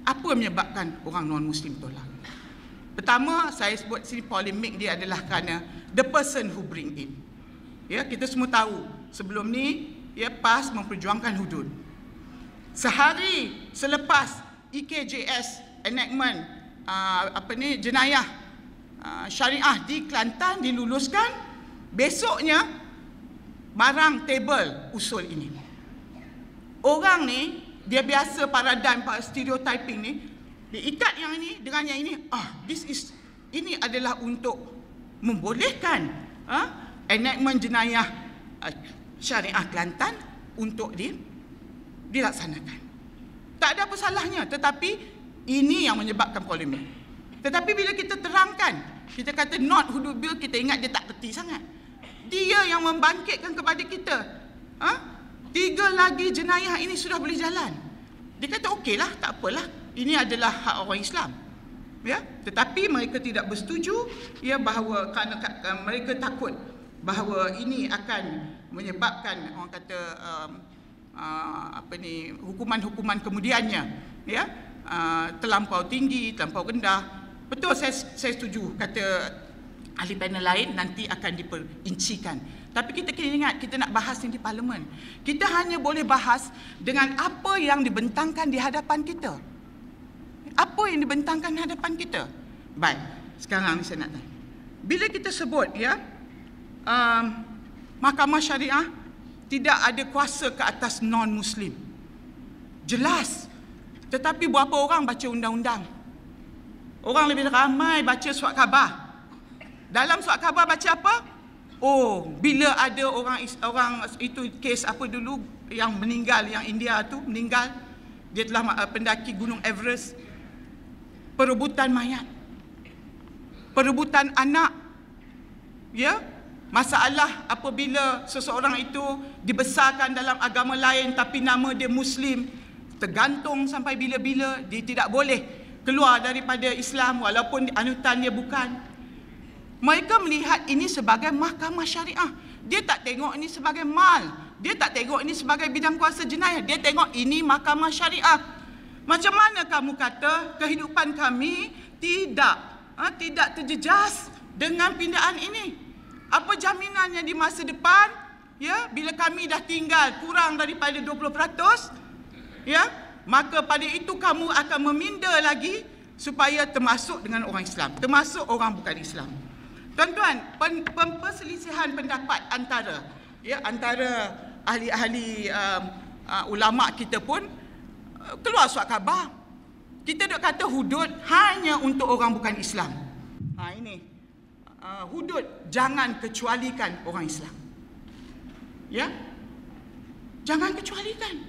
apa menyebabkan orang non-Muslim tolak? Pertama, saya sebut sini polemik dia adalah kerana the person who bring it. Ya, kita semua tahu sebelum ni ya PAS memperjuangkan hudud. Sehari selepas EKJS enactment jenayah syariah di Kelantan diluluskan, besoknya barang table usul ini. Orang ni dia biasa paradigm stereotyping ni, dia ikat yang ini dengan yang ini. Ini adalah untuk membolehkan enactment jenayah syariah Kelantan untuk dilaksanakan. Tak ada apa salahnya, tetapi ini yang menyebabkan polemik. Tetapi bila kita terangkan, kita kata not hudud bill, kita ingat dia tak reti sangat. Dia yang membangkitkan kepada kita, 3 lagi jenayah ini sudah boleh jalan. Dia kata okeylah, tak apalah, ini adalah hak orang Islam. Ya, tetapi mereka tidak bersetuju, ya, bahawa kerana mereka takut bahawa ini akan menyebabkan orang kata hukuman-hukuman kemudiannya, ya, terlampau tinggi, terlampau rendah. Betul, saya setuju kata ahli panel lain nanti akan diperincikan. Tapi kita kena ingat, kita nak bahas ini di parlimen. Kita hanya boleh bahas dengan apa yang dibentangkan di hadapan kita. Apa yang dibentangkan di hadapan kita. Baik, sekarang ni saya nak tanya. Bila kita sebut, ya, Mahkamah Syariah tidak ada kuasa ke atas non-Muslim. Jelas. Tetapi berapa orang baca undang-undang? Orang lebih ramai baca surat khabar. Dalam surat khabar baca apa? Bila ada orang itu kes apa dulu yang meninggal, yang India tu meninggal, dia telah pendaki Gunung Everest. Perebutan mayat. Perebutan anak. Ya? Masalah apabila seseorang itu dibesarkan dalam agama lain tapi nama dia Muslim, tergantung sampai bila-bila, dia tidak boleh keluar daripada Islam walaupun anutan dia bukan. Mereka melihat ini sebagai mahkamah syariah. Dia tak tengok ini sebagai mal. Dia tak tengok ini sebagai bidang kuasa jenayah. Dia tengok ini mahkamah syariah. Macam mana kamu kata kehidupan kami tidak terjejas dengan pindaan ini? Apa jaminannya di masa depan, ya, bila kami dah tinggal kurang daripada 20%, ya, maka pada itu kamu akan meminda lagi supaya termasuk dengan orang Islam, termasuk orang bukan Islam. Tuan-tuan, perselisihan pendapat antara ahli-ahli ulama kita pun keluar surat khabar. Kita duk kata hudud hanya untuk orang bukan Islam. Ini hudud jangan kecualikan orang Islam. Ya? Jangan kecualikan.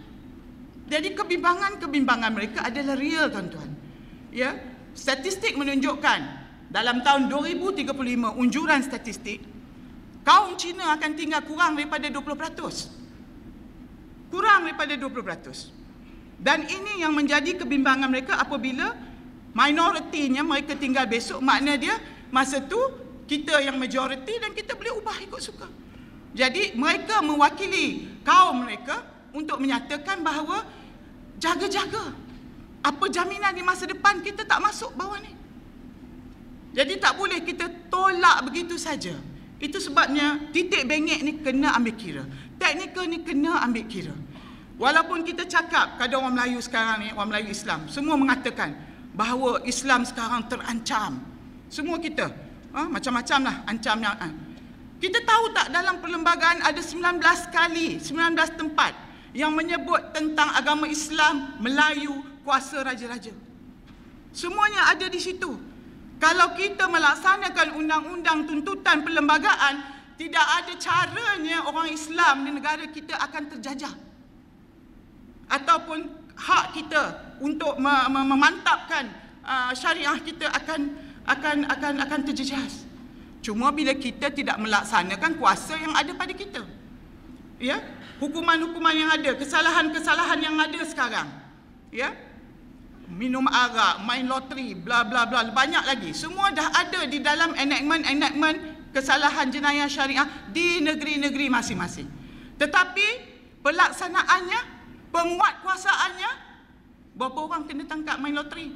Jadi kebimbangan mereka adalah real, tuan-tuan. Ya? Statistik menunjukkan dalam tahun 2035 unjuran statistik, kaum Cina akan tinggal kurang daripada 20%. Kurang daripada 20%. Dan ini yang menjadi kebimbangan mereka apabila minoritinya mereka tinggal besok, makna dia masa tu kita yang majoriti dan kita boleh ubah ikut suka. Jadi mereka mewakili kaum mereka untuk menyatakan bahawa jaga-jaga. Apa jaminan di masa depan kita tak masuk bawah ni? Jadi tak boleh kita tolak begitu saja. Itu sebabnya titik bengek ni kena ambil kira. Teknikal ni kena ambil kira. Walaupun kita cakap kepada orang Melayu sekarang ni, orang Melayu Islam, semua mengatakan bahawa Islam sekarang terancam. Semua kita macam-macam lah ancamnya. Kita tahu tak dalam perlembagaan ada 19 tempat yang menyebut tentang agama Islam, Melayu, kuasa raja-raja. Semuanya ada di situ. Kalau kita melaksanakan undang-undang tuntutan perlembagaan, tidak ada caranya orang Islam di negara kita akan terjajah. Ataupun hak kita untuk memantapkan syariah kita akan terjejas. Cuma bila kita tidak melaksanakan kuasa yang ada pada kita. Ya, hukuman-hukuman yang ada, kesalahan-kesalahan yang ada sekarang. Ya. Minum arak, main loteri, bla bla bla, banyak lagi. Semua dah ada di dalam enactment kesalahan jenayah syariah di negeri-negeri masing-masing. Tetapi pelaksanaannya, penguatkuasaannya, berapa orang kena tangkap main loteri?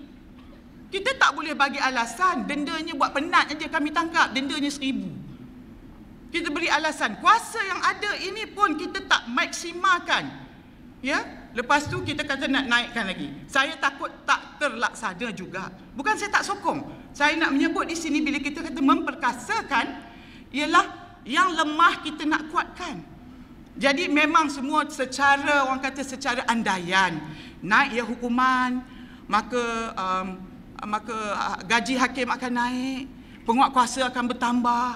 Kita tak boleh bagi alasan dendanya buat penat aja kami tangkap, dendanya 1,000. Kita beri alasan kuasa yang ada ini pun kita tak maksimalkan. Ya, lepas tu kita kata nak naikkan lagi. Saya takut tak terlaksana juga. Bukan saya tak sokong. Saya nak menyebut di sini bila kita kata memperkasakan, ialah yang lemah kita nak kuatkan. Jadi memang semua secara, orang kata secara andaian, naik ya hukuman, maka gaji hakim akan naik, penguatkuasa akan bertambah,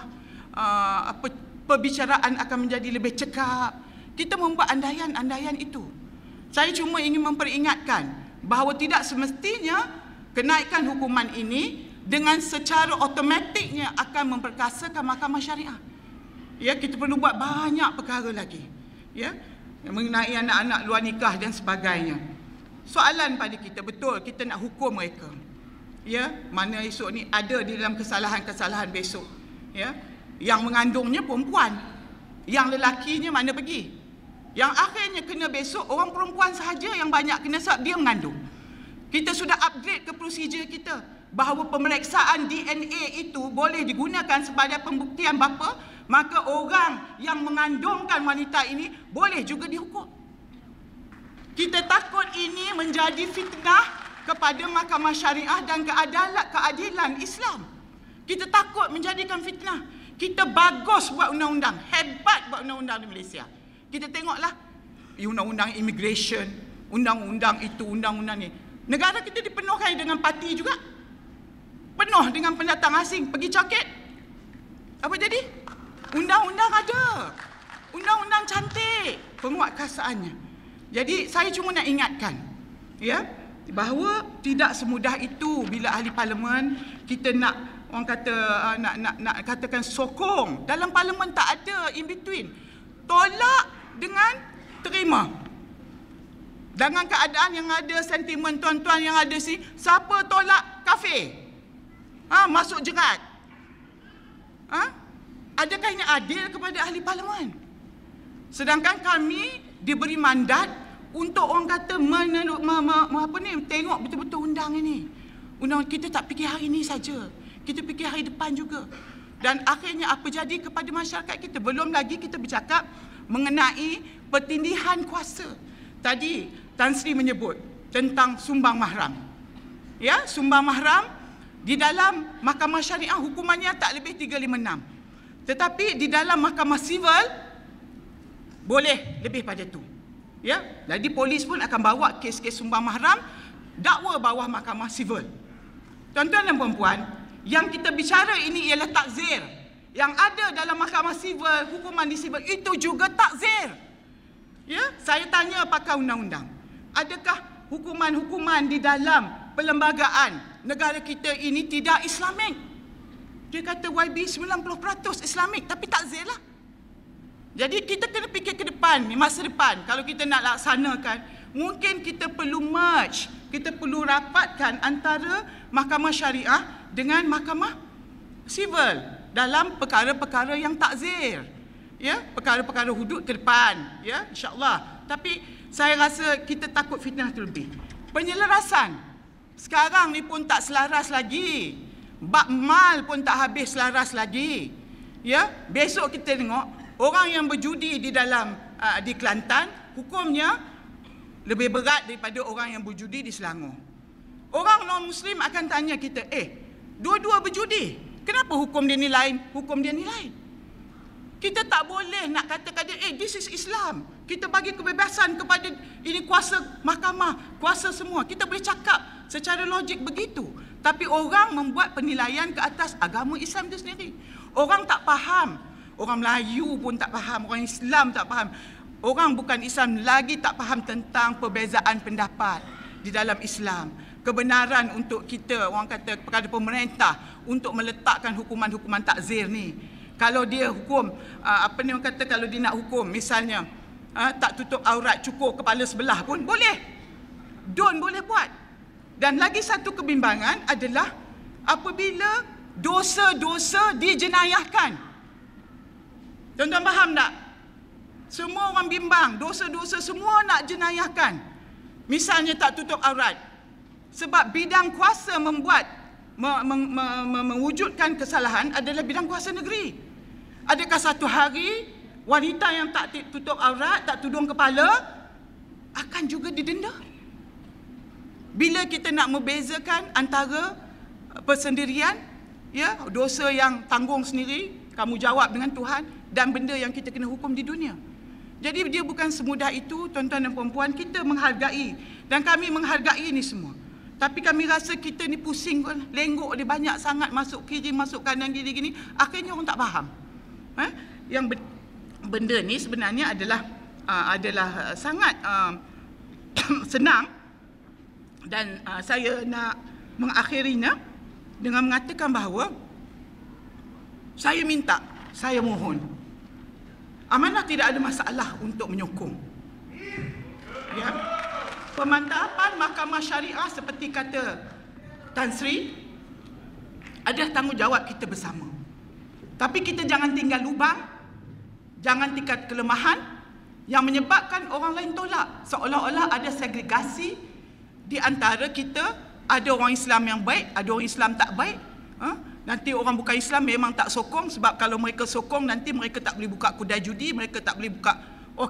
perbicaraan akan menjadi lebih cekap. Kita membuat andaian-andaian itu. Saya cuma ingin memperingatkan bahawa tidak semestinya kenaikan hukuman ini dengan secara automatiknya akan memperkasakan mahkamah syariah. Ya, kita perlu buat banyak perkara lagi. Ya, mengenai anak-anak luar nikah dan sebagainya. Soalan pada kita, betul kita nak hukum mereka. Ya, mana esok ni ada di dalam kesalahan-kesalahan besok. Ya, yang mengandungnya perempuan, yang lelakinya mana pergi? Yang akhirnya kena besok orang perempuan sahaja yang banyak kena sebab dia mengandung. Kita sudah upgrade ke prosedur kita bahawa pemeriksaan DNA itu boleh digunakan sebagai pembuktian bapa, maka orang yang mengandungkan wanita ini boleh juga dihukum. Kita takut ini menjadi fitnah kepada mahkamah syariah dan keadilan Islam. Kita takut menjadikan fitnah. Kita bagus buat undang-undang, hebat buat undang-undang di Malaysia. Kita tengoklah undang-undang immigration, undang-undang itu, undang-undang ni. Negara kita dipenuhkan dengan parti juga. Penuh dengan pendatang asing pergi coket. Apa jadi? Undang-undang ada. Undang-undang cantik penguatkuasaannya. Jadi saya cuma nak ingatkan, ya, bahawa tidak semudah itu bila ahli parlimen kita nak, orang kata nak katakan sokong. Dalam parlimen tak ada in between. Tolak dengan terima. Dengan keadaan yang ada sentimen tuan-tuan yang ada sini, siapa tolak kafir? Masuk jerat. Adakah ini adil kepada ahli parlimen? Sedangkan kami diberi mandat untuk, orang kata, tengok betul-betul undang ini. Undang kita tak fikir hari ini saja. Kita fikir hari depan juga. Dan akhirnya apa jadi kepada masyarakat kita? Belum lagi kita bercakap mengenai pertindihan kuasa. Tadi Tan Sri menyebut tentang sumbang mahram. Ya, sumbang mahram di dalam mahkamah syariah hukumannya tak lebih 356. Tetapi di dalam mahkamah sivil boleh lebih pada tu. Ya, jadi polis pun akan bawa kes-kes sumbang mahram dakwa bawah mahkamah sivil. Tuan-tuan dan puan-puan, yang kita bicara ini ialah takzir. Yang ada dalam mahkamah sivil, hukuman di sivil itu juga takzir. Ya, saya tanya pakar undang-undang, adakah hukuman-hukuman di dalam perlembagaan negara kita ini tidak Islamik? Dia kata YB 90% Islamik, tapi takzir lah. Jadi kita kena fikir ke depan, masa depan. Kalau kita nak laksanakan, mungkin kita perlu merge, kita perlu rapatkan antara mahkamah syariah dengan mahkamah sivil dalam perkara-perkara yang takzir. Ya, perkara-perkara hudud ke depan, ya, insya-Allah. Tapi saya rasa kita takut fitnah terlebih. Penyelarasan sekarang ni pun tak selaras lagi. Bab mal pun tak habis selaras lagi. Ya, besok kita tengok orang yang berjudi di dalam di Kelantan, hukumnya lebih berat daripada orang yang berjudi di Selangor. Orang non-Muslim akan tanya kita, dua-dua berjudi, kenapa hukum dia ni lain, hukum dia ni lain? Kita tak boleh nak katakan, this is Islam. Kita bagi kebebasan kepada ini kuasa mahkamah, kuasa semua. Kita boleh cakap secara logik begitu. Tapi orang membuat penilaian ke atas agama Islam itu sendiri. Orang tak faham. Orang Melayu pun tak faham, orang Islam tak faham. Orang bukan Islam lagi tak faham tentang perbezaan pendapat di dalam Islam. Kebenaran untuk kita, orang kata kepada pemerintah untuk meletakkan hukuman-hukuman takzir ni. Kalau dia hukum, orang kata kalau dia nak hukum, misalnya tak tutup aurat, cukur kepala sebelah pun boleh. Don boleh buat. Dan lagi satu kebimbangan adalah apabila dosa-dosa dijenayahkan. Tuan-tuan faham tak? Semua orang bimbang, dosa-dosa semua nak jenayahkan. Misalnya tak tutup aurat. Sebab bidang kuasa mewujudkan kesalahan adalah bidang kuasa negeri. Adakah satu hari wanita yang tak tutup aurat, tak tudung kepala akan juga didenda? Bila kita nak membezakan antara persendirian, ya, dosa yang tanggung sendiri, kamu jawab dengan Tuhan, dan benda yang kita kena hukum di dunia. Jadi dia bukan semudah itu, tuan-tuan dan puan-puan. Kita menghargai, dan kami menghargai ini semua. Tapi kami rasa kita ni pusing, lenggok dia banyak sangat, masuk kiri, masuk kanan, gini-gini. Akhirnya orang tak faham. Yang benda ni sebenarnya adalah sangat senang. Dan saya nak mengakhirinya dengan mengatakan bahawa saya minta, saya mohon, Amanah tidak ada masalah untuk menyokong, ya, pemantapan mahkamah syariah seperti kata Tan Sri adalah tanggungjawab kita bersama. Tapi kita jangan tinggal lubang, jangan tingkat kelemahan yang menyebabkan orang lain tolak. Seolah-olah ada segregasi di antara kita, ada orang Islam yang baik, ada orang Islam tak baik. Nanti orang bukan Islam memang tak sokong, sebab kalau mereka sokong nanti mereka tak boleh buka kedai judi, mereka tak boleh buka,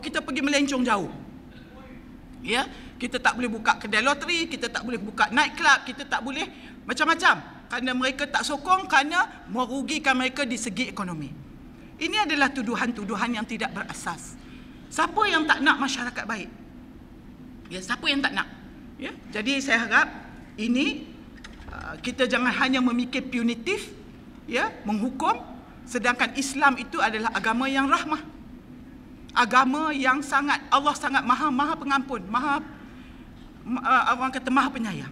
kita pergi melencong jauh. Ya, kita tak boleh buka kedai loteri, kita tak boleh buka night club, kita tak boleh macam-macam kerana mereka tak sokong, kerana merugikan mereka di segi ekonomi. Ini adalah tuduhan-tuduhan yang tidak berasas. Siapa yang tak nak masyarakat baik? Ya, siapa yang tak nak? Ya, jadi saya harap ini kita jangan hanya memikir punitif, ya, menghukum, sedangkan Islam itu adalah agama yang rahmah. Agama yang sangat, Allah sangat maha pengampun, orang kata maha penyayang.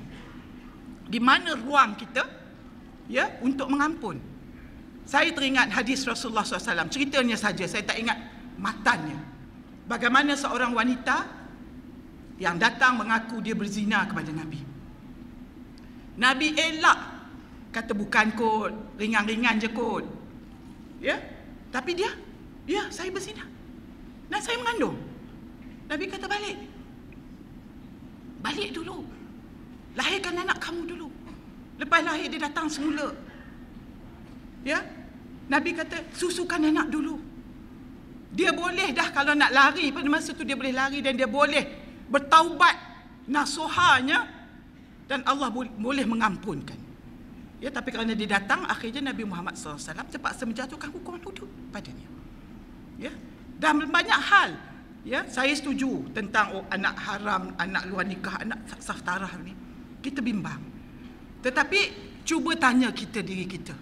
Di mana ruang kita, ya, untuk mengampun. Saya teringat hadis Rasulullah SAW, ceritanya saja, saya tak ingat matannya. Bagaimana seorang wanita yang datang mengaku dia berzina kepada Nabi. Nabi elak, kata bukan kot, ringan-ringan je kot. Ya, tapi dia, saya berzina dan saya mengandung. Nabi kata balik dulu, lahirkan anak kamu dulu. Lepas lahir dia datang semula. Ya, Nabi kata susukan anak dulu. Dia boleh dah kalau nak lari, pada masa tu dia boleh lari dan dia boleh bertaubat nasuhanya, dan Allah boleh mengampunkan. Ya, tapi kerana dia datang, akhirnya Nabi Muhammad SAW terpaksa menjatuhkan hukuman hudud padanya. Ya, dan banyak hal, ya, saya setuju tentang anak haram, anak luar nikah, anak saftarah ni. Kita bimbang. Tetapi cuba tanya kita diri kita.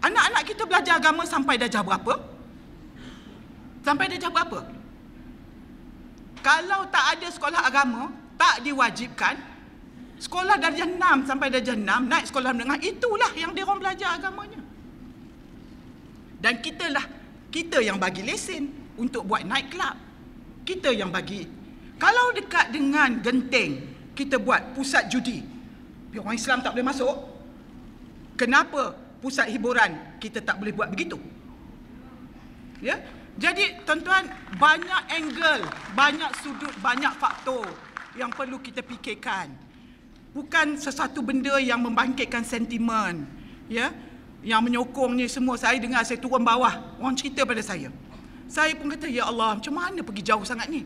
Anak-anak kita belajar agama sampai darjah berapa? Sampai darjah berapa? Kalau tak ada sekolah agama, tak diwajibkan, sekolah darjah 6 sampai darjah 6, naik sekolah menengah, itulah yang dia orang belajar agamanya. Dan kita yang bagi lesen untuk buat night club. Kita yang bagi. Kalau dekat dengan Genting, kita buat pusat judi, orang Islam tak boleh masuk. Kenapa pusat hiburan kita tak boleh buat begitu? Ya. Jadi tuan-tuan, banyak angle, banyak sudut, banyak faktor yang perlu kita fikirkan. Bukan sesuatu benda yang membangkitkan sentimen, ya, yang menyokong ni semua. Saya dengar, saya turun bawah, orang cerita pada saya. Saya pun kata, ya Allah, macam mana pergi jauh sangat ni?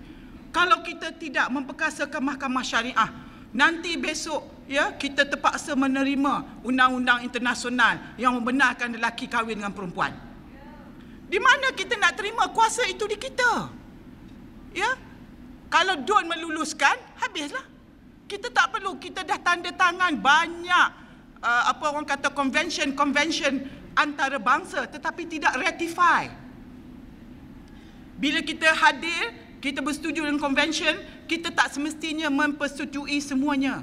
Kalau kita tidak memperkasakan mahkamah syariah, nanti besok, ya, kita terpaksa menerima undang-undang internasional yang membenarkan lelaki kahwin dengan perempuan. Di mana kita nak terima kuasa itu di kita? Ya, kalau DUN meluluskan, habislah. Kita tak perlu, kita dah tanda tangan banyak orang kata convention antarabangsa, tetapi tidak ratify. Bila kita hadir, kita bersetuju dengan convention, kita tak semestinya mempersetujui semuanya.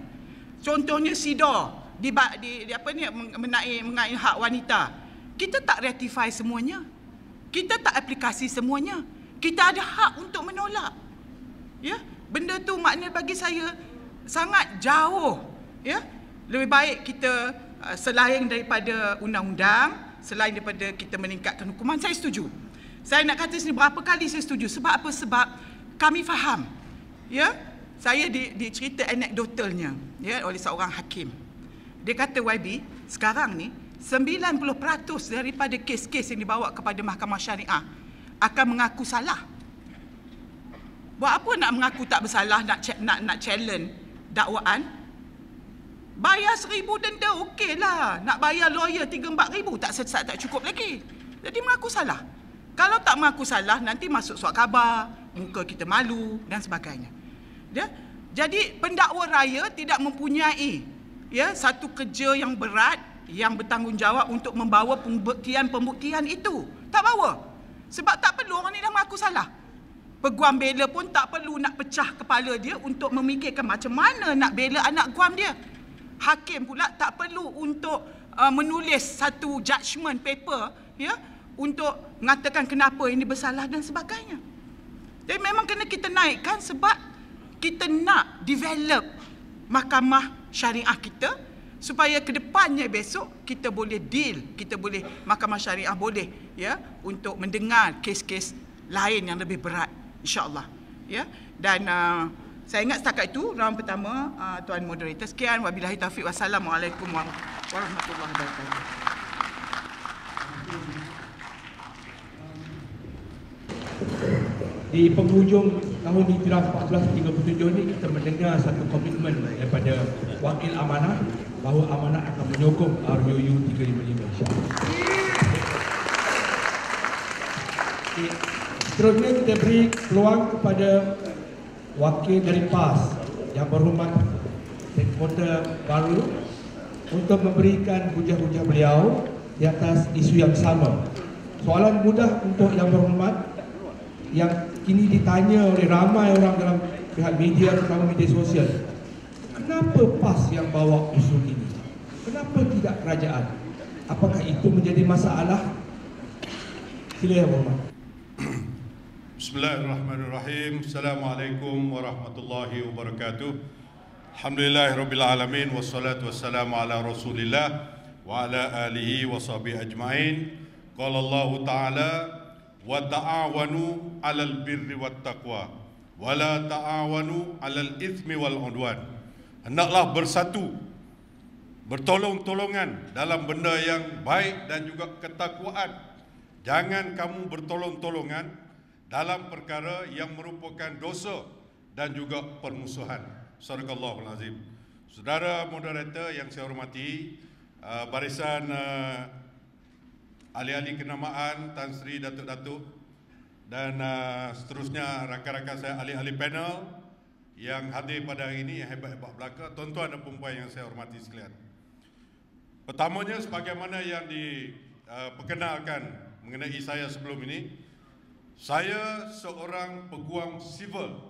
Contohnya SIDA mengenai hak wanita. Kita tak ratify semuanya. Kita tak aplikasi semuanya. Kita ada hak untuk menolak. Ya, benda tu maknanya bagi saya sangat jauh. Ya, lebih baik kita selain daripada undang-undang, selain daripada kita meningkatkan hukuman, saya setuju. Saya nak kata sini berapa kali saya setuju. Sebab apa? Sebab kami faham. Ya, saya dicerita anekdotalnya, ya, oleh seorang hakim. Dia kata, YB, sekarang ni 90% daripada kes-kes yang dibawa kepada mahkamah syariah akan mengaku salah. Buat apa nak mengaku tak bersalah, nak challenge? dakwaan, bayar 1,000 denda okeylah. Nak bayar lawyer 3-4 ribu tak cukup lagi. Jadi mengaku salah. Kalau tak mengaku salah, nanti masuk surat khabar, muka kita malu dan sebagainya. Jadi pendakwa raya tidak mempunyai satu kerja yang berat, yang bertanggungjawab untuk membawa pembuktian itu. Tak bawa. Sebab tak perlu, orang ni dah mengaku salah. Peguam bela pun tak perlu nak pecah kepala dia untuk memikirkan macam mana nak bela anak guam dia. Hakim pula tak perlu untuk menulis satu judgement paper untuk mengatakan kenapa ini bersalah dan sebagainya. Jadi memang kena kita naikkan sebab kita nak develop mahkamah syariah kita supaya ke depannya besok kita boleh deal, kita boleh mahkamah syariah boleh untuk mendengar kes-kes lain yang lebih berat, insya-Allah. Dan saya ingat setakat itu round pertama, tuan moderator. Sekian, wabillahi taufiq, wassalamualaikum warahmatullahi wabarakatuh. Di penghujung tahun Hijrah 1437 ini kita mendengar satu komitmen daripada wakil amanah bahawa amanah akan menyokong RUU 355 insya-Allah. Seterusnya kita beri peluang kepada wakil dari PAS yang berhormat Kota Baru untuk memberikan hujah-hujah beliau di atas isu yang sama. Soalan mudah untuk yang berhormat yang kini ditanya oleh ramai orang dalam pihak media, terutama media sosial. Kenapa PAS yang bawa isu ini? Kenapa tidak kerajaan? Apakah itu menjadi masalah? Sila yang berhormat. Bismillahirrahmanirrahim. Assalamualaikum warahmatullahi wabarakatuh. Alhamdulillahirabbil alamin wassalatu wassalamu ala Rasulillah wa ala alihi wa sahbihi ajmain. Qala Allah Ta'ala wa ta'awanu 'alal birri wat taqwa wa la ta'awanu 'alal itsmi wal 'udwan. Hendaklah bersatu, bertolong-tolongan dalam benda yang baik dan juga ketakwaan. Jangan kamu bertolong-tolongan dalam perkara yang merupakan dosa dan juga permusuhan. Sadaqallahul azim. Saudara moderator yang saya hormati, barisan ahli-ahli kenamaan, Tan Sri, Datuk-Datuk dan seterusnya rakan-rakan saya ahli-ahli panel yang hadir pada hari ini, yang hebat-hebat belaka, tuan-tuan dan puan-puan yang saya hormati sekalian. Pertamanya, sebagaimana yang diperkenalkan mengenai saya sebelum ini, saya seorang peguam sivil.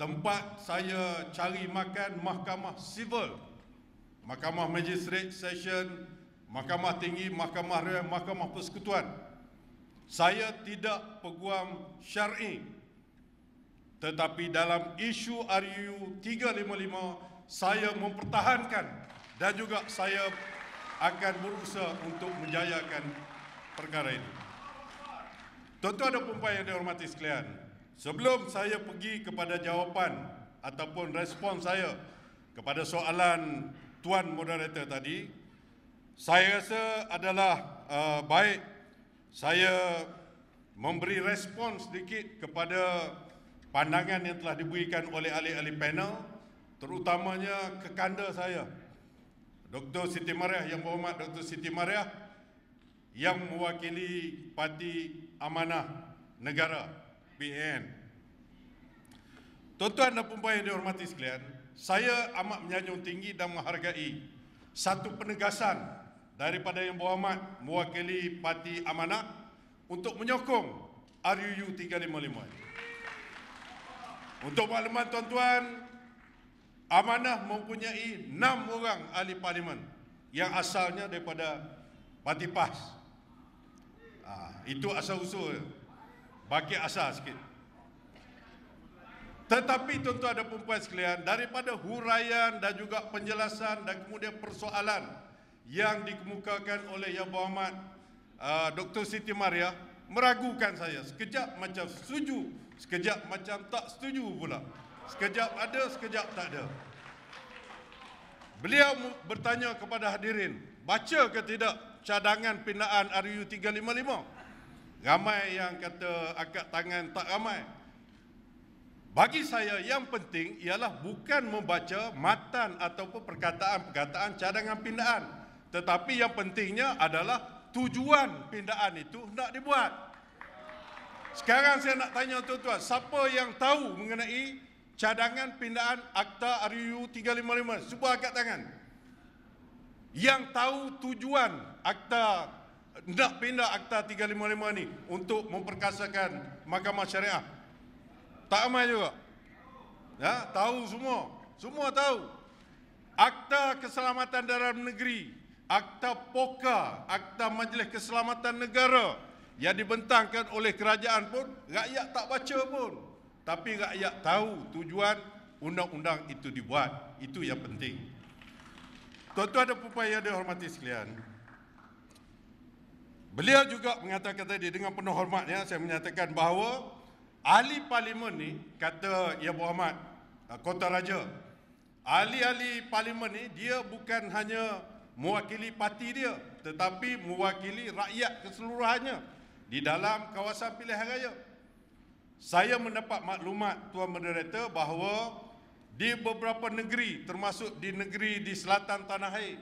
Tempat saya cari makan mahkamah sivil, Mahkamah Magistrate Session, Mahkamah Tinggi, Mahkamah Raya, Mahkamah Persekutuan. Saya tidak peguam syar'i. Tetapi dalam isu RUU 355, saya mempertahankan dan juga saya akan berusaha untuk menjayakan perkara ini. Tuan-tuan dan puan-puan yang dihormati sekalian, sebelum saya pergi kepada jawapan ataupun respon saya kepada soalan tuan moderator tadi, saya rasa adalah baik saya memberi respon sedikit kepada pandangan yang telah diberikan oleh ahli-ahli panel, terutamanya kekanda saya, Dr. Siti Mariah, yang berhormat Dr. Siti Mariah, yang mewakili Parti Amanah Negara, PAN. Tuan-tuan dan puan-puan yang dihormati sekalian, saya amat menyanjung tinggi dan menghargai satu penegasan daripada yang berhormat mewakili Parti Amanah untuk menyokong RUU 355. Untuk makluman tuan-tuan, Amanah mempunyai 6 orang ahli parlimen yang asalnya daripada Parti PAS. Itu asal-usul, baki asal sikit. Tetapi tuan-tuan dan puan-puan sekalian, daripada huraian dan juga penjelasan dan kemudian persoalan yang dikemukakan oleh Yang Berhormat Dr. Siti Mariah, meragukan saya. Sekejap macam setuju, sekejap macam tak setuju pula. Sekejap ada, sekejap tak ada. Beliau bertanya kepada hadirin, baca ke tidak cadangan pindaan RUU 355? Ramai yang kata angkat tangan, tak ramai. Bagi saya yang penting ialah bukan membaca matan ataupun perkataan-perkataan cadangan pindaan, tetapi yang pentingnya adalah tujuan pindaan itu hendak dibuat. Sekarang saya nak tanya tuan-tuan, siapa yang tahu mengenai cadangan pindaan Akta RUU 355? Cuba angkat tangan. Yang tahu tujuan akta nak pindah Akta 355 ni untuk memperkasakan mahkamah syariah. Tak ramai juga. Ya, tahu semua. Semua tahu. Akta Keselamatan Dalam Negeri, Akta POKA, Akta Majlis Keselamatan Negara yang dibentangkan oleh kerajaan pun rakyat tak baca pun. Tapi rakyat tahu tujuan undang-undang itu dibuat. Itu yang penting. Tuan-tuan dan puan yang dihormati sekalian, beliau juga mengatakan tadi dengan penuh hormatnya, saya menyatakan bahawa ahli parlimen ni, kata Yang Berhormat Kota Raja, ahli-ahli parlimen ni dia bukan hanya mewakili parti dia, tetapi mewakili rakyat keseluruhannya di dalam kawasan pilihan raya. Saya mendapat maklumat, Tuan Moderator, bahawa di beberapa negeri, termasuk di negeri di selatan tanah air,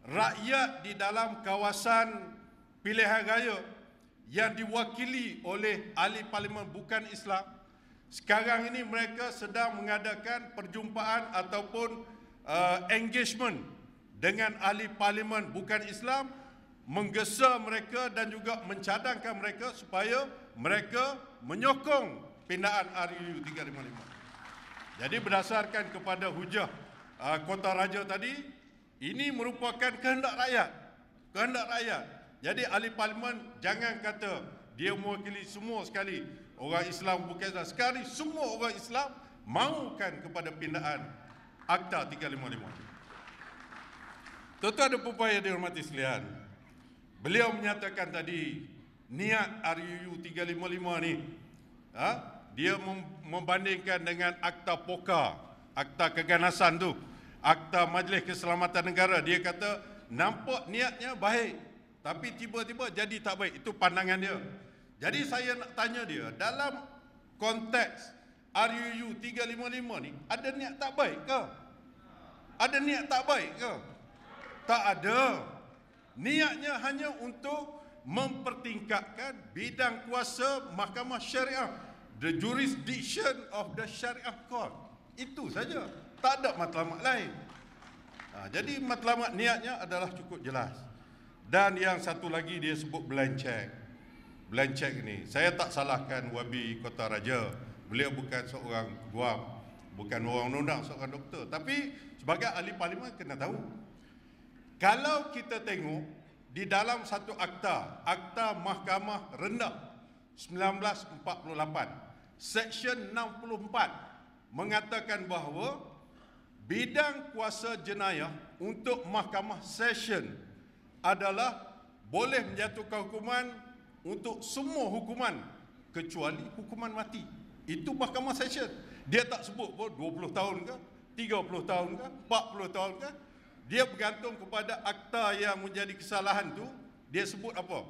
rakyat di dalam kawasan pilihan raya yang diwakili oleh ahli parlimen bukan Islam, sekarang ini mereka sedang mengadakan perjumpaan ataupun engagement dengan ahli parlimen bukan Islam, menggesa mereka dan juga mencadangkan mereka supaya mereka menyokong pindaan RUU 355. Jadi berdasarkan kepada hujah Kota Raja tadi, ini merupakan kehendak rakyat. Kehendak rakyat. Jadi ahli parlimen jangan kata dia mewakili semua sekali orang Islam bukan Islam. Sekali semua orang Islam mahukan kepada pindaan Akta 355. Tuan-tuan dan puan yang dihormati sekalian, beliau menyatakan tadi niat RUU 355 ni dia membandingkan dengan Akta POKA, Akta Keganasan tu, Akta Majlis Keselamatan Negara. Dia kata nampak niatnya baik, tapi tiba-tiba jadi tak baik. Itu pandangan dia. Jadi saya nak tanya dia, dalam konteks RUU 355 ni, ada niat tak baik ke? Ada niat tak baik ke? Tak ada. Niatnya hanya untuk mempertingkatkan bidang kuasa mahkamah syariah, the jurisdiction of the Syariah Court. Itu saja. Tak ada matlamat lain. Jadi matlamat niatnya adalah cukup jelas. Dan yang satu lagi dia sebut blank check. Blank check ni, saya tak salahkan Wabi Kota Raja. Beliau bukan seorang guam, bukan orang undang, seorang doktor. Tapi sebagai ahli parlimen kena tahu. Kalau kita tengok di dalam satu akta, Akta Mahkamah Rendah 1948, Seksyen 64 mengatakan bahawa bidang kuasa jenayah untuk Mahkamah Session adalah boleh menjatuhkan hukuman untuk semua hukuman kecuali hukuman mati. Itu Mahkamah Session. Dia tak sebut pun 20 tahun ke, 30 tahun ke, 40 tahun ke. Dia bergantung kepada akta yang menjadi kesalahan tu. Dia sebut apa?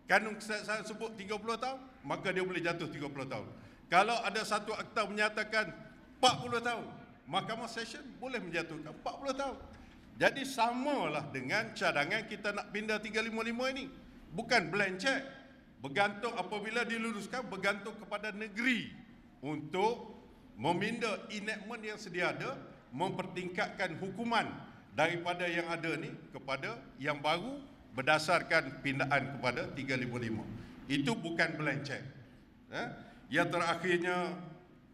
Kanun kesaksian sebut 30 tahun, maka dia boleh jatuh 30 tahun. Kalau ada satu akta menyatakan 40 tahun, Mahkamah Session boleh menjatuhkan 40 tahun. Jadi samalah dengan cadangan kita nak pindah 355 ini. Bukan blank check. Bergantung apabila diluluskan, bergantung kepada negeri untuk meminda enactment yang sedia ada, mempertingkatkan hukuman daripada yang ada ni kepada yang baru berdasarkan pindaan kepada 355. Itu bukan blank check. Yang terakhirnya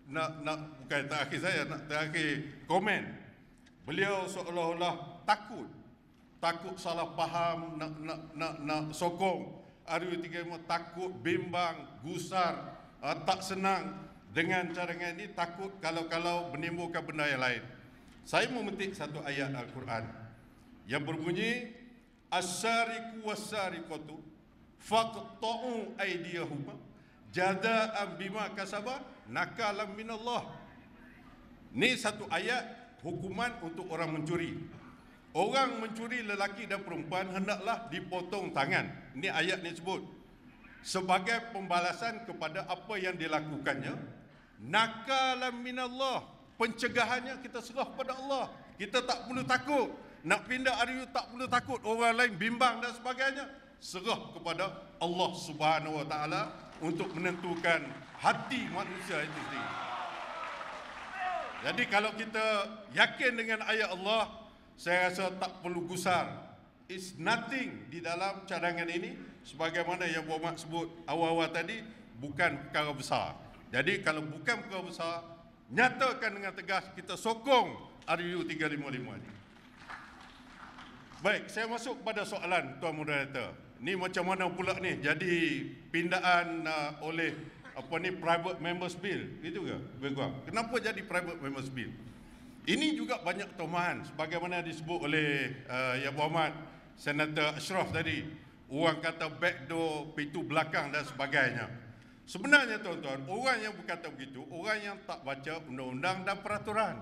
bukan terakhir saya, nak terakhir komen. Beliau seolah-olah takut salah faham, nak sokong RUU 355, takut bimbang, gusar, tak senang dengan cadangan ini, takut kalau menimbulkan benda yang lain. Saya memetik satu ayat Al-Quran yang berbunyi as-sariqu was-sariqatu faqta'u aydiyahuma jazaan bima kasaba nakalam minallah. Ini satu ayat hukuman untuk orang mencuri. Orang mencuri lelaki dan perempuan hendaklah dipotong tangan. Ini ayat ni sebut sebagai pembalasan kepada apa yang dilakukannya nakalan minallah, pencegahannya kita serah pada Allah. Kita tak perlu takut. Nak pindah RU tak perlu takut orang lain bimbang dan sebagainya. Serah kepada Allah Subhanahu Wa Taala untuk menentukan hati manusia itu sendiri. Jadi kalau kita yakin dengan ayat Allah, saya rasa tak perlu gusar. It's nothing di dalam cadangan ini, sebagaimana yang Muhammad sebut awal-awal tadi, bukan perkara besar. Jadi kalau bukan perkara besar, nyatakan dengan tegas, kita sokong RU 355 ini. Baik, saya masuk pada soalan Tuan Moderator. Ni macam mana pula ni jadi pindaan oleh private members bill, gitu ke? Kenapa jadi private members bill? Ini juga banyak tomahan sebagaimana disebut oleh Yang Berhormat Senator Ashraf tadi. Orang kata backdoor, pintu belakang dan sebagainya. Sebenarnya tuan-tuan, orang yang berkata begitu, orang yang tak baca undang-undang dan peraturan.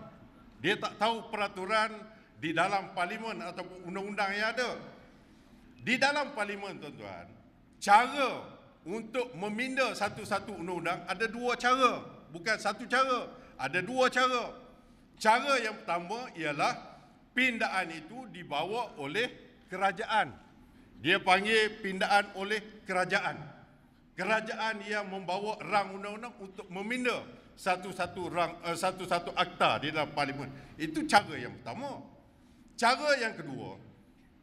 Dia tak tahu peraturan di dalam parlimen ataupun undang-undang yang ada. Di dalam parlimen tuan-tuan, cara untuk meminda satu-satu undang-undang ada dua cara. Bukan satu cara, ada dua cara. Cara yang pertama ialah pindaan itu dibawa oleh kerajaan. Dia panggil pindaan oleh kerajaan. Kerajaan yang membawa rang undang-undang untuk meminda satu-satu akta di dalam parlimen. Itu cara yang pertama. Cara yang kedua,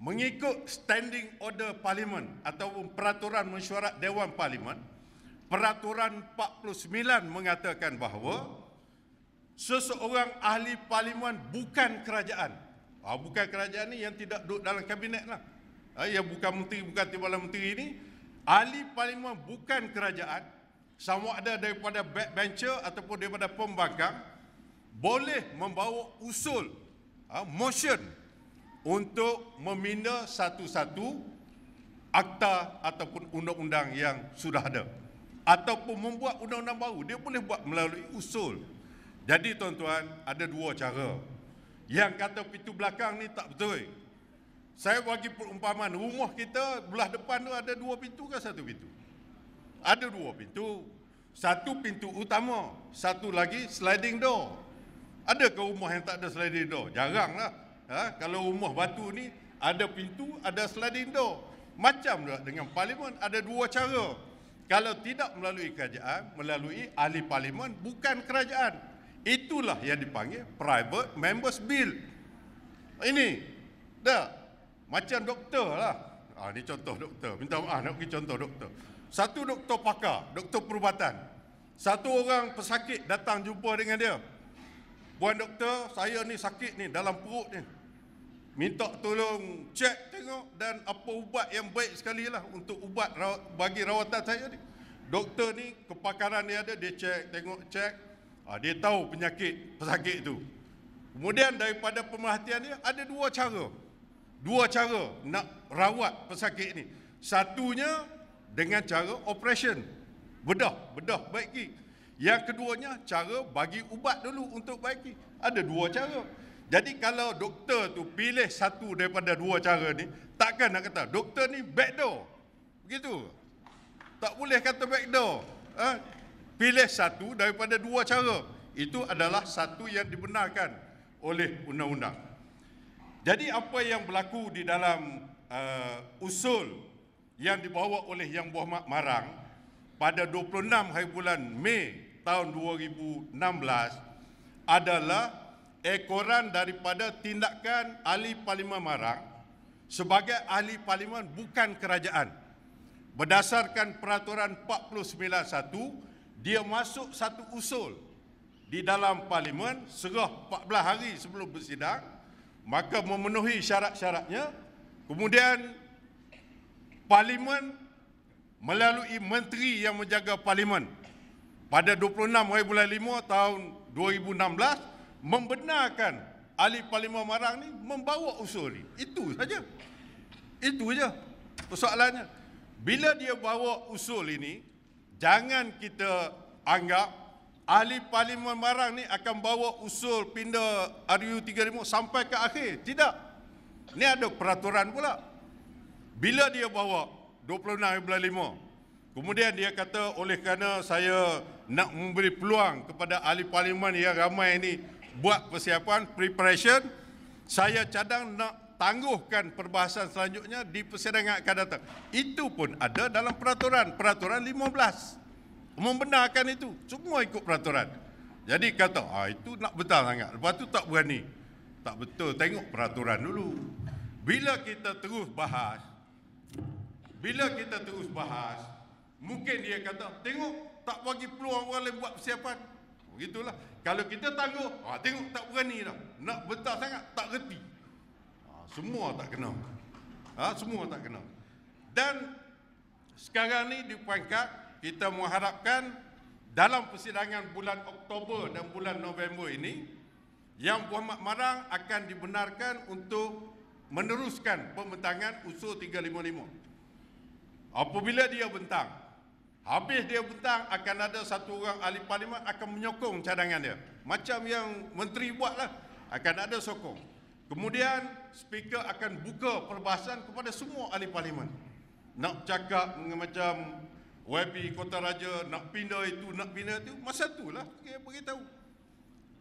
mengikut standing order parlimen ataupun peraturan mesyuarat Dewan Parlimen, peraturan 49 mengatakan bahawa seseorang ahli parlimen bukan kerajaan. Bukan kerajaan ni yang tidak duduk dalam kabinet lah. Yang bukan menteri, bukan timbalan menteri ini, ahli parlimen bukan kerajaan, sama ada daripada backbencher ataupun daripada pembangkang, boleh membawa usul, motion untuk meminda satu-satu akta ataupun undang-undang yang sudah ada, ataupun membuat undang-undang baru. Dia boleh buat melalui usul. Jadi tuan-tuan, ada dua cara. Yang kata pintu belakang ni tak betul. Saya bagi perumpamaan, rumah kita belah depan tu ada dua pintu ke satu pintu? Ada dua pintu. Satu pintu utama, satu lagi sliding door. Ada ke rumah yang tak ada sliding door? Jarang lah. Kalau rumah batu ni ada pintu, ada sliding door. Macam juga dengan parlimen, ada dua cara. Kalau tidak melalui kerajaan, melalui ahli parlimen bukan kerajaan. Itulah yang dipanggil private members bill. Ini dah macam doktor lah. Ini contoh doktor. Minta maaf nak pergi contoh doktor. Satu doktor pakar, doktor perubatan. Satu orang pesakit datang jumpa dengan dia. Puan doktor, saya ni sakit ni dalam perut ni. Minta tolong cek tengok dan apa ubat yang baik sekali lah untuk ubat bagi rawatan saya ni. Doktor ni kepakaran dia ada, dia cek, tengok, cek. Dia tahu penyakit pesakit itu. Kemudian daripada pemerhatian dia ada dua cara. Dua cara nak rawat pesakit ni. Satunya dengan cara operation. Bedah baiki. Yang keduanya cara bagi ubat dulu untuk baiki. Ada dua cara. Jadi kalau doktor tu pilih satu daripada dua cara ni, takkan nak kata doktor ni backdoor. Begitu. Tak boleh kata backdoor. Pilih satu daripada dua cara. Itu adalah satu yang dibenarkan oleh undang-undang. Jadi apa yang berlaku di dalam usul yang dibawa oleh Yang Berhormat Marang pada 26 hari bulan Mei tahun 2016 adalah ekoran daripada tindakan ahli Parlimen Marang sebagai ahli Parlimen bukan kerajaan. Berdasarkan peraturan 491, dia masuk satu usul di dalam Parlimen, serah 14 hari sebelum bersidang, maka memenuhi syarat-syaratnya. Kemudian Parlimen melalui menteri yang menjaga Parlimen pada 26 hari bulan 5 tahun 2016 membenarkan ahli Parlimen Marang ni membawa usul ni. Itu saja. Itu saja persoalannya. Bila dia bawa usul ini, jangan kita anggap ahli Parlimen Marang ni akan bawa usul pindah RU 355 sampai ke akhir. Tidak. Ini ada peraturan pula. Bila dia bawa 26 bulan 5, Kemudian dia kata oleh kerana saya nak memberi peluang kepada ahli parlimen yang ramai ini buat persiapan, preparation, saya cadang nak tangguhkan perbahasan selanjutnya di persidangan akan datang. Itu pun ada dalam peraturan 15. Membenarkan itu. Semua ikut peraturan. Jadi kata, itu nak betul sangat. Lepas tu tak berani. Tak betul, tengok peraturan dulu. Bila kita terus bahas, mungkin dia kata, tengok tak bagi peluang orang lain buat persiapan. Begitulah. Kalau kita tangguh, tengok tak berani dah. Nak betul sangat, tak reti. Semua tak kena. Semua tak kena. Dan sekarang ni di peringkat kita mengharapkan dalam persidangan bulan Oktober dan bulan November ini, Yang Berhormat Marang akan dibenarkan untuk meneruskan pembentangan usul 355. Apabila dia bentang, habis dia bentang, akan ada satu orang ahli parlimen akan menyokong cadangan dia. Macam yang menteri buatlah, akan ada sokong. Kemudian speaker akan buka perbahasan kepada semua ahli parlimen. Nak cakap macam YB Kota Raja, nak pindah itu, nak pindah itu, masa itulah dia beritahu.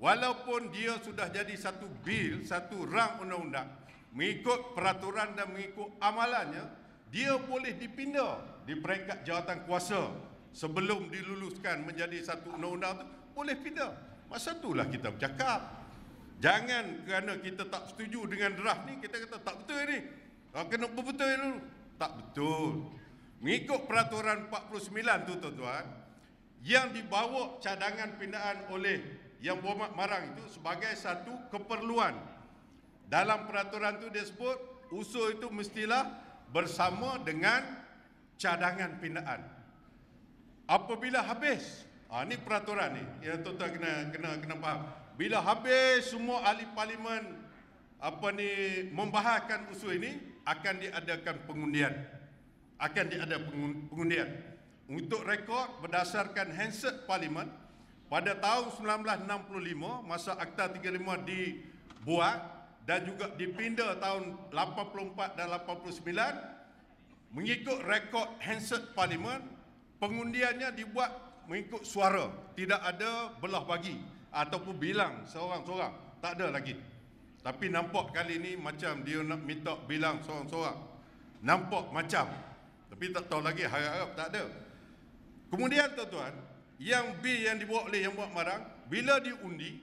Walaupun dia sudah jadi satu bil, satu rang undang-undang, mengikut peraturan dan mengikut amalannya, dia boleh dipindah di peringkat jawatan kuasa sebelum diluluskan menjadi satu undang-undang itu, boleh pindah. Masa itulah kita bercakap. Jangan kerana kita tak setuju dengan draft ni, kita kata tak betul ni. Kena betul dulu. Tak betul. Mengikut peraturan 49 tu tuan-tuan, yang dibawa cadangan pindaan oleh Yang Berhormat Marang itu sebagai satu keperluan. Dalam peraturan tu dia sebut usul itu mestilah bersama dengan cadangan pindaan. Apabila habis, ni peraturan ni yang tuan-tuan kena faham. Bila habis semua ahli parlimen membahaskan usul ini, akan diadakan pengundian. Untuk rekod berdasarkan Hansard Parlimen pada tahun 1965 masa Akta 35 dibuat dan juga dipindah tahun 84 dan 89, mengikut rekod Hansard Parlimen, pengundiannya dibuat mengikut suara, tidak ada belah bagi ataupun bilang seorang-seorang, tak ada lagi. Tapi nampak kali ni macam dia nak minta bilang seorang-seorang, nampak macam, tapi tak tahu lagi, harap-harap tak ada. Kemudian tuan-tuan, yang bil yang dibawa oleh Yang Berhormat Marang, bila diundi,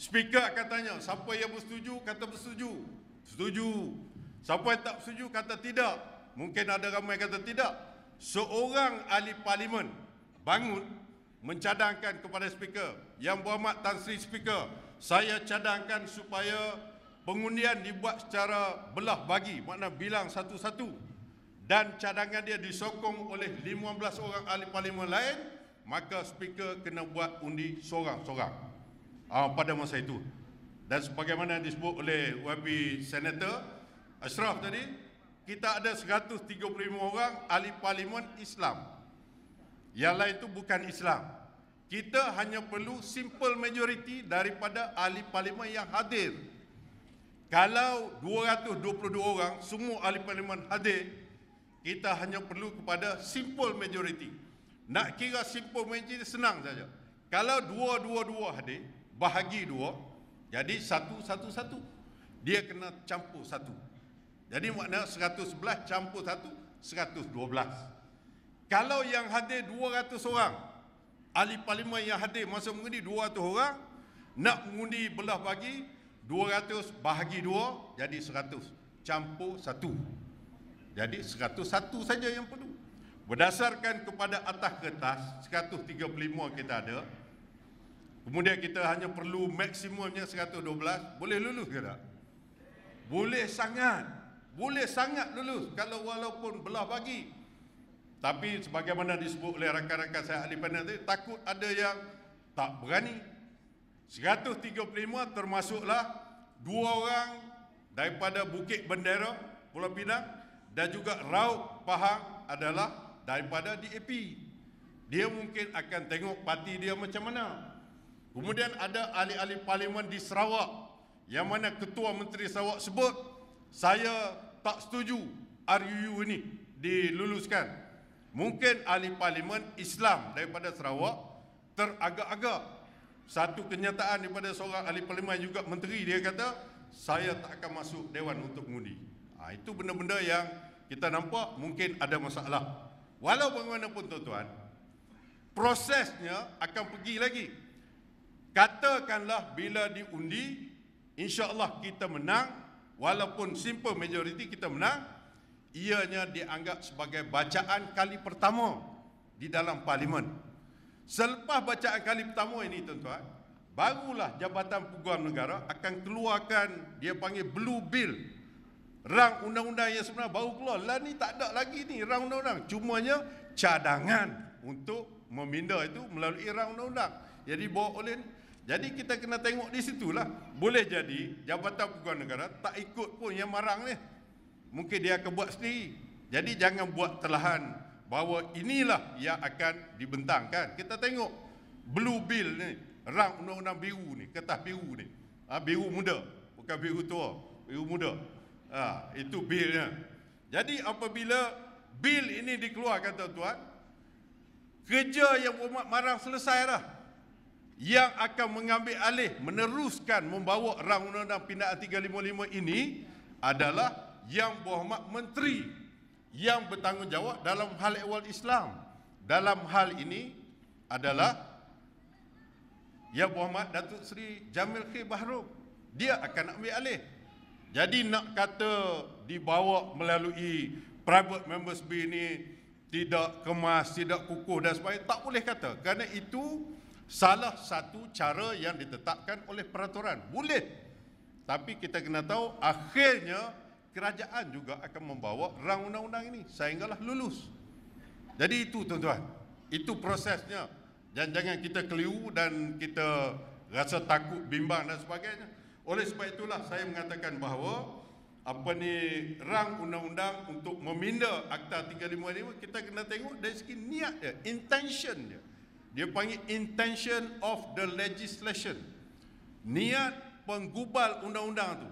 speaker akan tanya, siapa yang bersetuju, kata bersetuju, setuju. Siapa yang tak bersetuju, kata tidak. Mungkin ada ramai kata tidak. Seorang ahli parlimen bangun mencadangkan kepada speaker, Yang Berhormat Tan Sri Speaker, saya cadangkan supaya pengundian dibuat secara belah bagi, makna bilang satu-satu, dan cadangan dia disokong oleh 15 orang ahli parlimen lain, maka speaker kena buat undi seorang-seorang pada masa itu. Dan sebagaimana disebut oleh YB Senator Ashraf tadi, kita ada 135 orang ahli parlimen Islam. Yang lain itu bukan Islam. Kita hanya perlu simple majority daripada ahli parlimen yang hadir. Kalau 222 orang semua ahli parlimen hadir, kita hanya perlu kepada simple majority. Nak kira simple majority senang saja. Kalau 222 hadir, bahagi 2, jadi 111. Dia kena campur 1. Jadi makna 111 campur 1, 112. Kalau yang hadir 200 orang, ahli parlimen yang hadir masa mengundi 200 orang, nak mengundi belah bagi 200 bahagi 2, jadi 100 campur 1. Jadi 101 saja yang perlu. Berdasarkan kepada atas kertas 135 kita ada. Kemudian kita hanya perlu maksimumnya 112. Boleh lulus ke tak? Boleh sangat. Boleh sangat lulus kalau walaupun belah bagi. Tapi sebagaimana disebut oleh rakan-rakan saya ahli panel tadi, takut ada yang tak berani. 135 termasuklah 2 orang daripada Bukit Bendera, Pulau Pinang, dan juga Raub Pahang adalah daripada DAP. Dia mungkin akan tengok parti dia macam mana. Kemudian ada ahli-ahli parlimen di Sarawak, yang mana Ketua Menteri Sarawak sebut, saya tak setuju RUU ini. diluluskan. Mungkin ahli parlimen Islam daripada Sarawak teragak-agak. Satu kenyataan daripada seorang ahli parlimen juga menteri, dia kata saya tak akan masuk dewan untuk mengundi. Itu benda-benda yang kita nampak mungkin ada masalah. Walau bagaimanapun tuan-tuan, prosesnya akan pergi lagi. Katakanlah bila diundi, insya-Allah kita menang, walaupun simple majority kita menang, ianya dianggap sebagai bacaan kali pertama di dalam parlimen. Selepas bacaan kali pertama ini tuan-tuan, barulah Jabatan Peguam Negara akan keluarkan, dia panggil Blue Bill, rang undang-undang yang sebenar baru keluar. Lah ni tak ada lagi ni rang undang-undang, cumanya cadangan untuk meminda itu melalui rang undang-undang. Jadi bawa oleh, jadi kita kena tengok di situlah. Boleh jadi Jabatan Peguam Negara tak ikut pun yang marang ni, mungkin dia akan buat sendiri. Jadi jangan buat telahan bahawa inilah yang akan dibentangkan. Kita tengok Blue Bill ni, rang undang-undang biru ni, kertas biru ni, biru muda, bukan biru tua, biru muda. Itu bilnya. Jadi apabila bil ini dikeluarkan tuan-tuan, kerja yang Muhammad Marang selesai dah. Yang akan mengambil alih, meneruskan membawa rang undang-undang pindaan 355 ini adalah Yang Berhormat Menteri yang bertanggungjawab dalam hal ehwal Islam. Dalam hal ini adalah Yang Berhormat Datuk Seri Jamil Khair Bahrom. Dia akan ambil alih. Jadi nak kata dibawa melalui private members bill ini tidak kemas, tidak kukuh dan sebagainya, tak boleh kata. Kerana itu salah satu cara yang ditetapkan oleh peraturan. Boleh. Tapi kita kena tahu akhirnya kerajaan juga akan membawa rang undang-undang ini sehinggalah lulus. Jadi itu tuan-tuan, itu prosesnya. Dan jangan kita keliru dan kita rasa takut, bimbang dan sebagainya. Oleh sebab itulah saya mengatakan bahawa rang undang-undang untuk meminda Akta 355, kita kena tengok dari segi niat dia, intention dia. Dia panggil intention of the legislation. Niat penggubal undang-undang tu.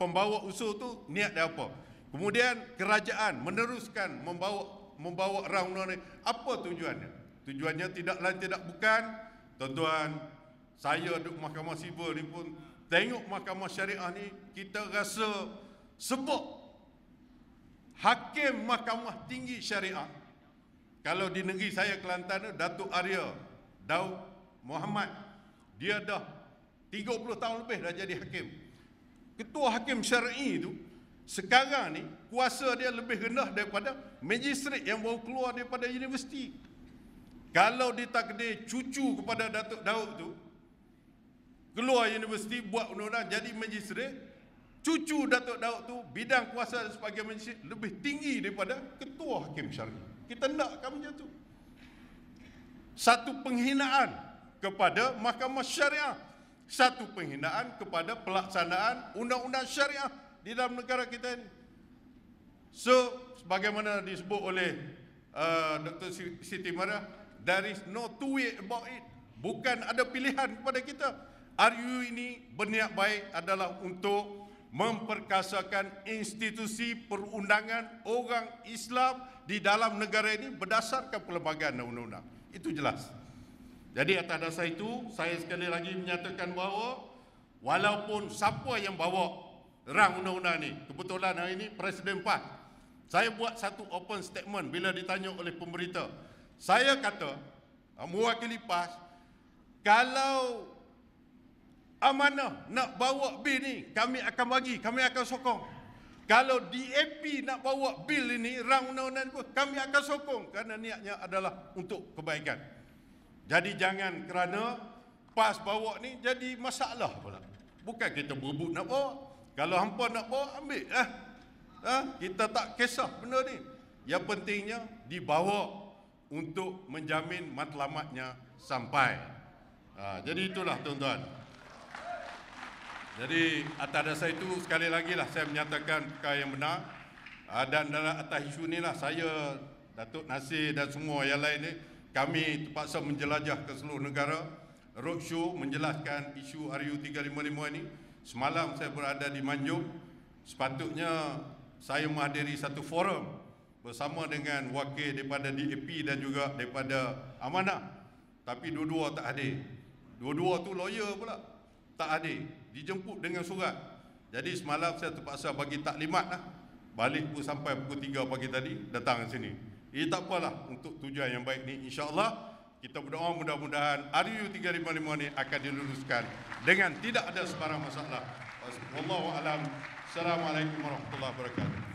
Pembawa usul tu niat dia apa? Kemudian kerajaan meneruskan membawa rang undang-undang. Apa tujuannya? Tujuannya tidak lain tidak bukan, tuan-tuan, saya duduk Mahkamah Sivil ni pun tengok Mahkamah Syariah ni, kita rasa sebab Hakim Mahkamah Tinggi Syariah, kalau di negeri saya Kelantan, Datuk Arya Daud Muhammad, dia dah 30 tahun lebih dah jadi hakim. Ketua Hakim Syar'i itu sekarang ni kuasa dia lebih rendah daripada magistrate yang baru keluar daripada universiti. Kalau ditakdir cucu kepada Datuk Daud tu keluar universiti buat undang-undang jadi magistrate, cucu Datuk Daud tu bidang kuasa sebagai magistrate lebih tinggi daripada ketua Hakim Syar'i. Kita nakkan macam tu. Satu penghinaan kepada Mahkamah Syariah, satu penghinaan kepada pelaksanaan undang-undang syariah di dalam negara kita ini. So, sebagaimana disebut oleh Dr. Siti Mariam, there is no two way about it. Bukan ada pilihan kepada kita. RU ini berniat baik adalah untuk memperkasakan institusi perundangan orang Islam di dalam negara ini berdasarkan perlembagaan undang-undang. Itu jelas. Jadi atas dasar itu, saya sekali lagi menyatakan bahawa walaupun siapa yang bawa rang undang-undang ni, kebetulan hari ini Presiden PAS, saya buat satu open statement bila ditanya oleh pemberita. Saya kata, mewakili PAS, kalau amanah nak bawa bil ni, kami akan bagi, kami akan sokong. Kalau DAP nak bawa bil ini, rang undang-undang ni, kami akan sokong kerana niatnya adalah untuk kebaikan. Jadi jangan kerana PAS bawa ni jadi masalah pula. Bukan kita berebut nak bawa. Kalau hampa nak bawa, ambil lah. Kita tak kisah benda ni. Yang pentingnya dibawa untuk menjamin matlamatnya sampai. Jadi itulah tuan-tuan. Jadi atas dasar itu sekali lagi lah saya menyatakan perkara yang benar. Dan dalam atas isu ni lah saya, Datuk Nasir dan semua yang lain ni, kami terpaksa menjelajah ke seluruh negara, roadshow menjelaskan isu RU 355 ini. Semalam saya berada di Manjung. Sepatutnya saya menghadiri satu forum bersama dengan wakil daripada DAP dan juga daripada Amanah. Tapi dua-dua tak hadir. Dua-dua tu lawyer pula tak hadir. Dijemput dengan surat. Jadi semalam saya terpaksa bagi taklimat lah. Balik pun sampai pukul 3 pagi tadi, datang ke sini. Tak apalah, untuk tujuan yang baik ni, insya-Allah kita berdoa mudah-mudahan RU 355 ni akan diluluskan dengan tidak ada sebarang masalah. Wallahu alam. Assalamualaikum warahmatullahi wabarakatuh.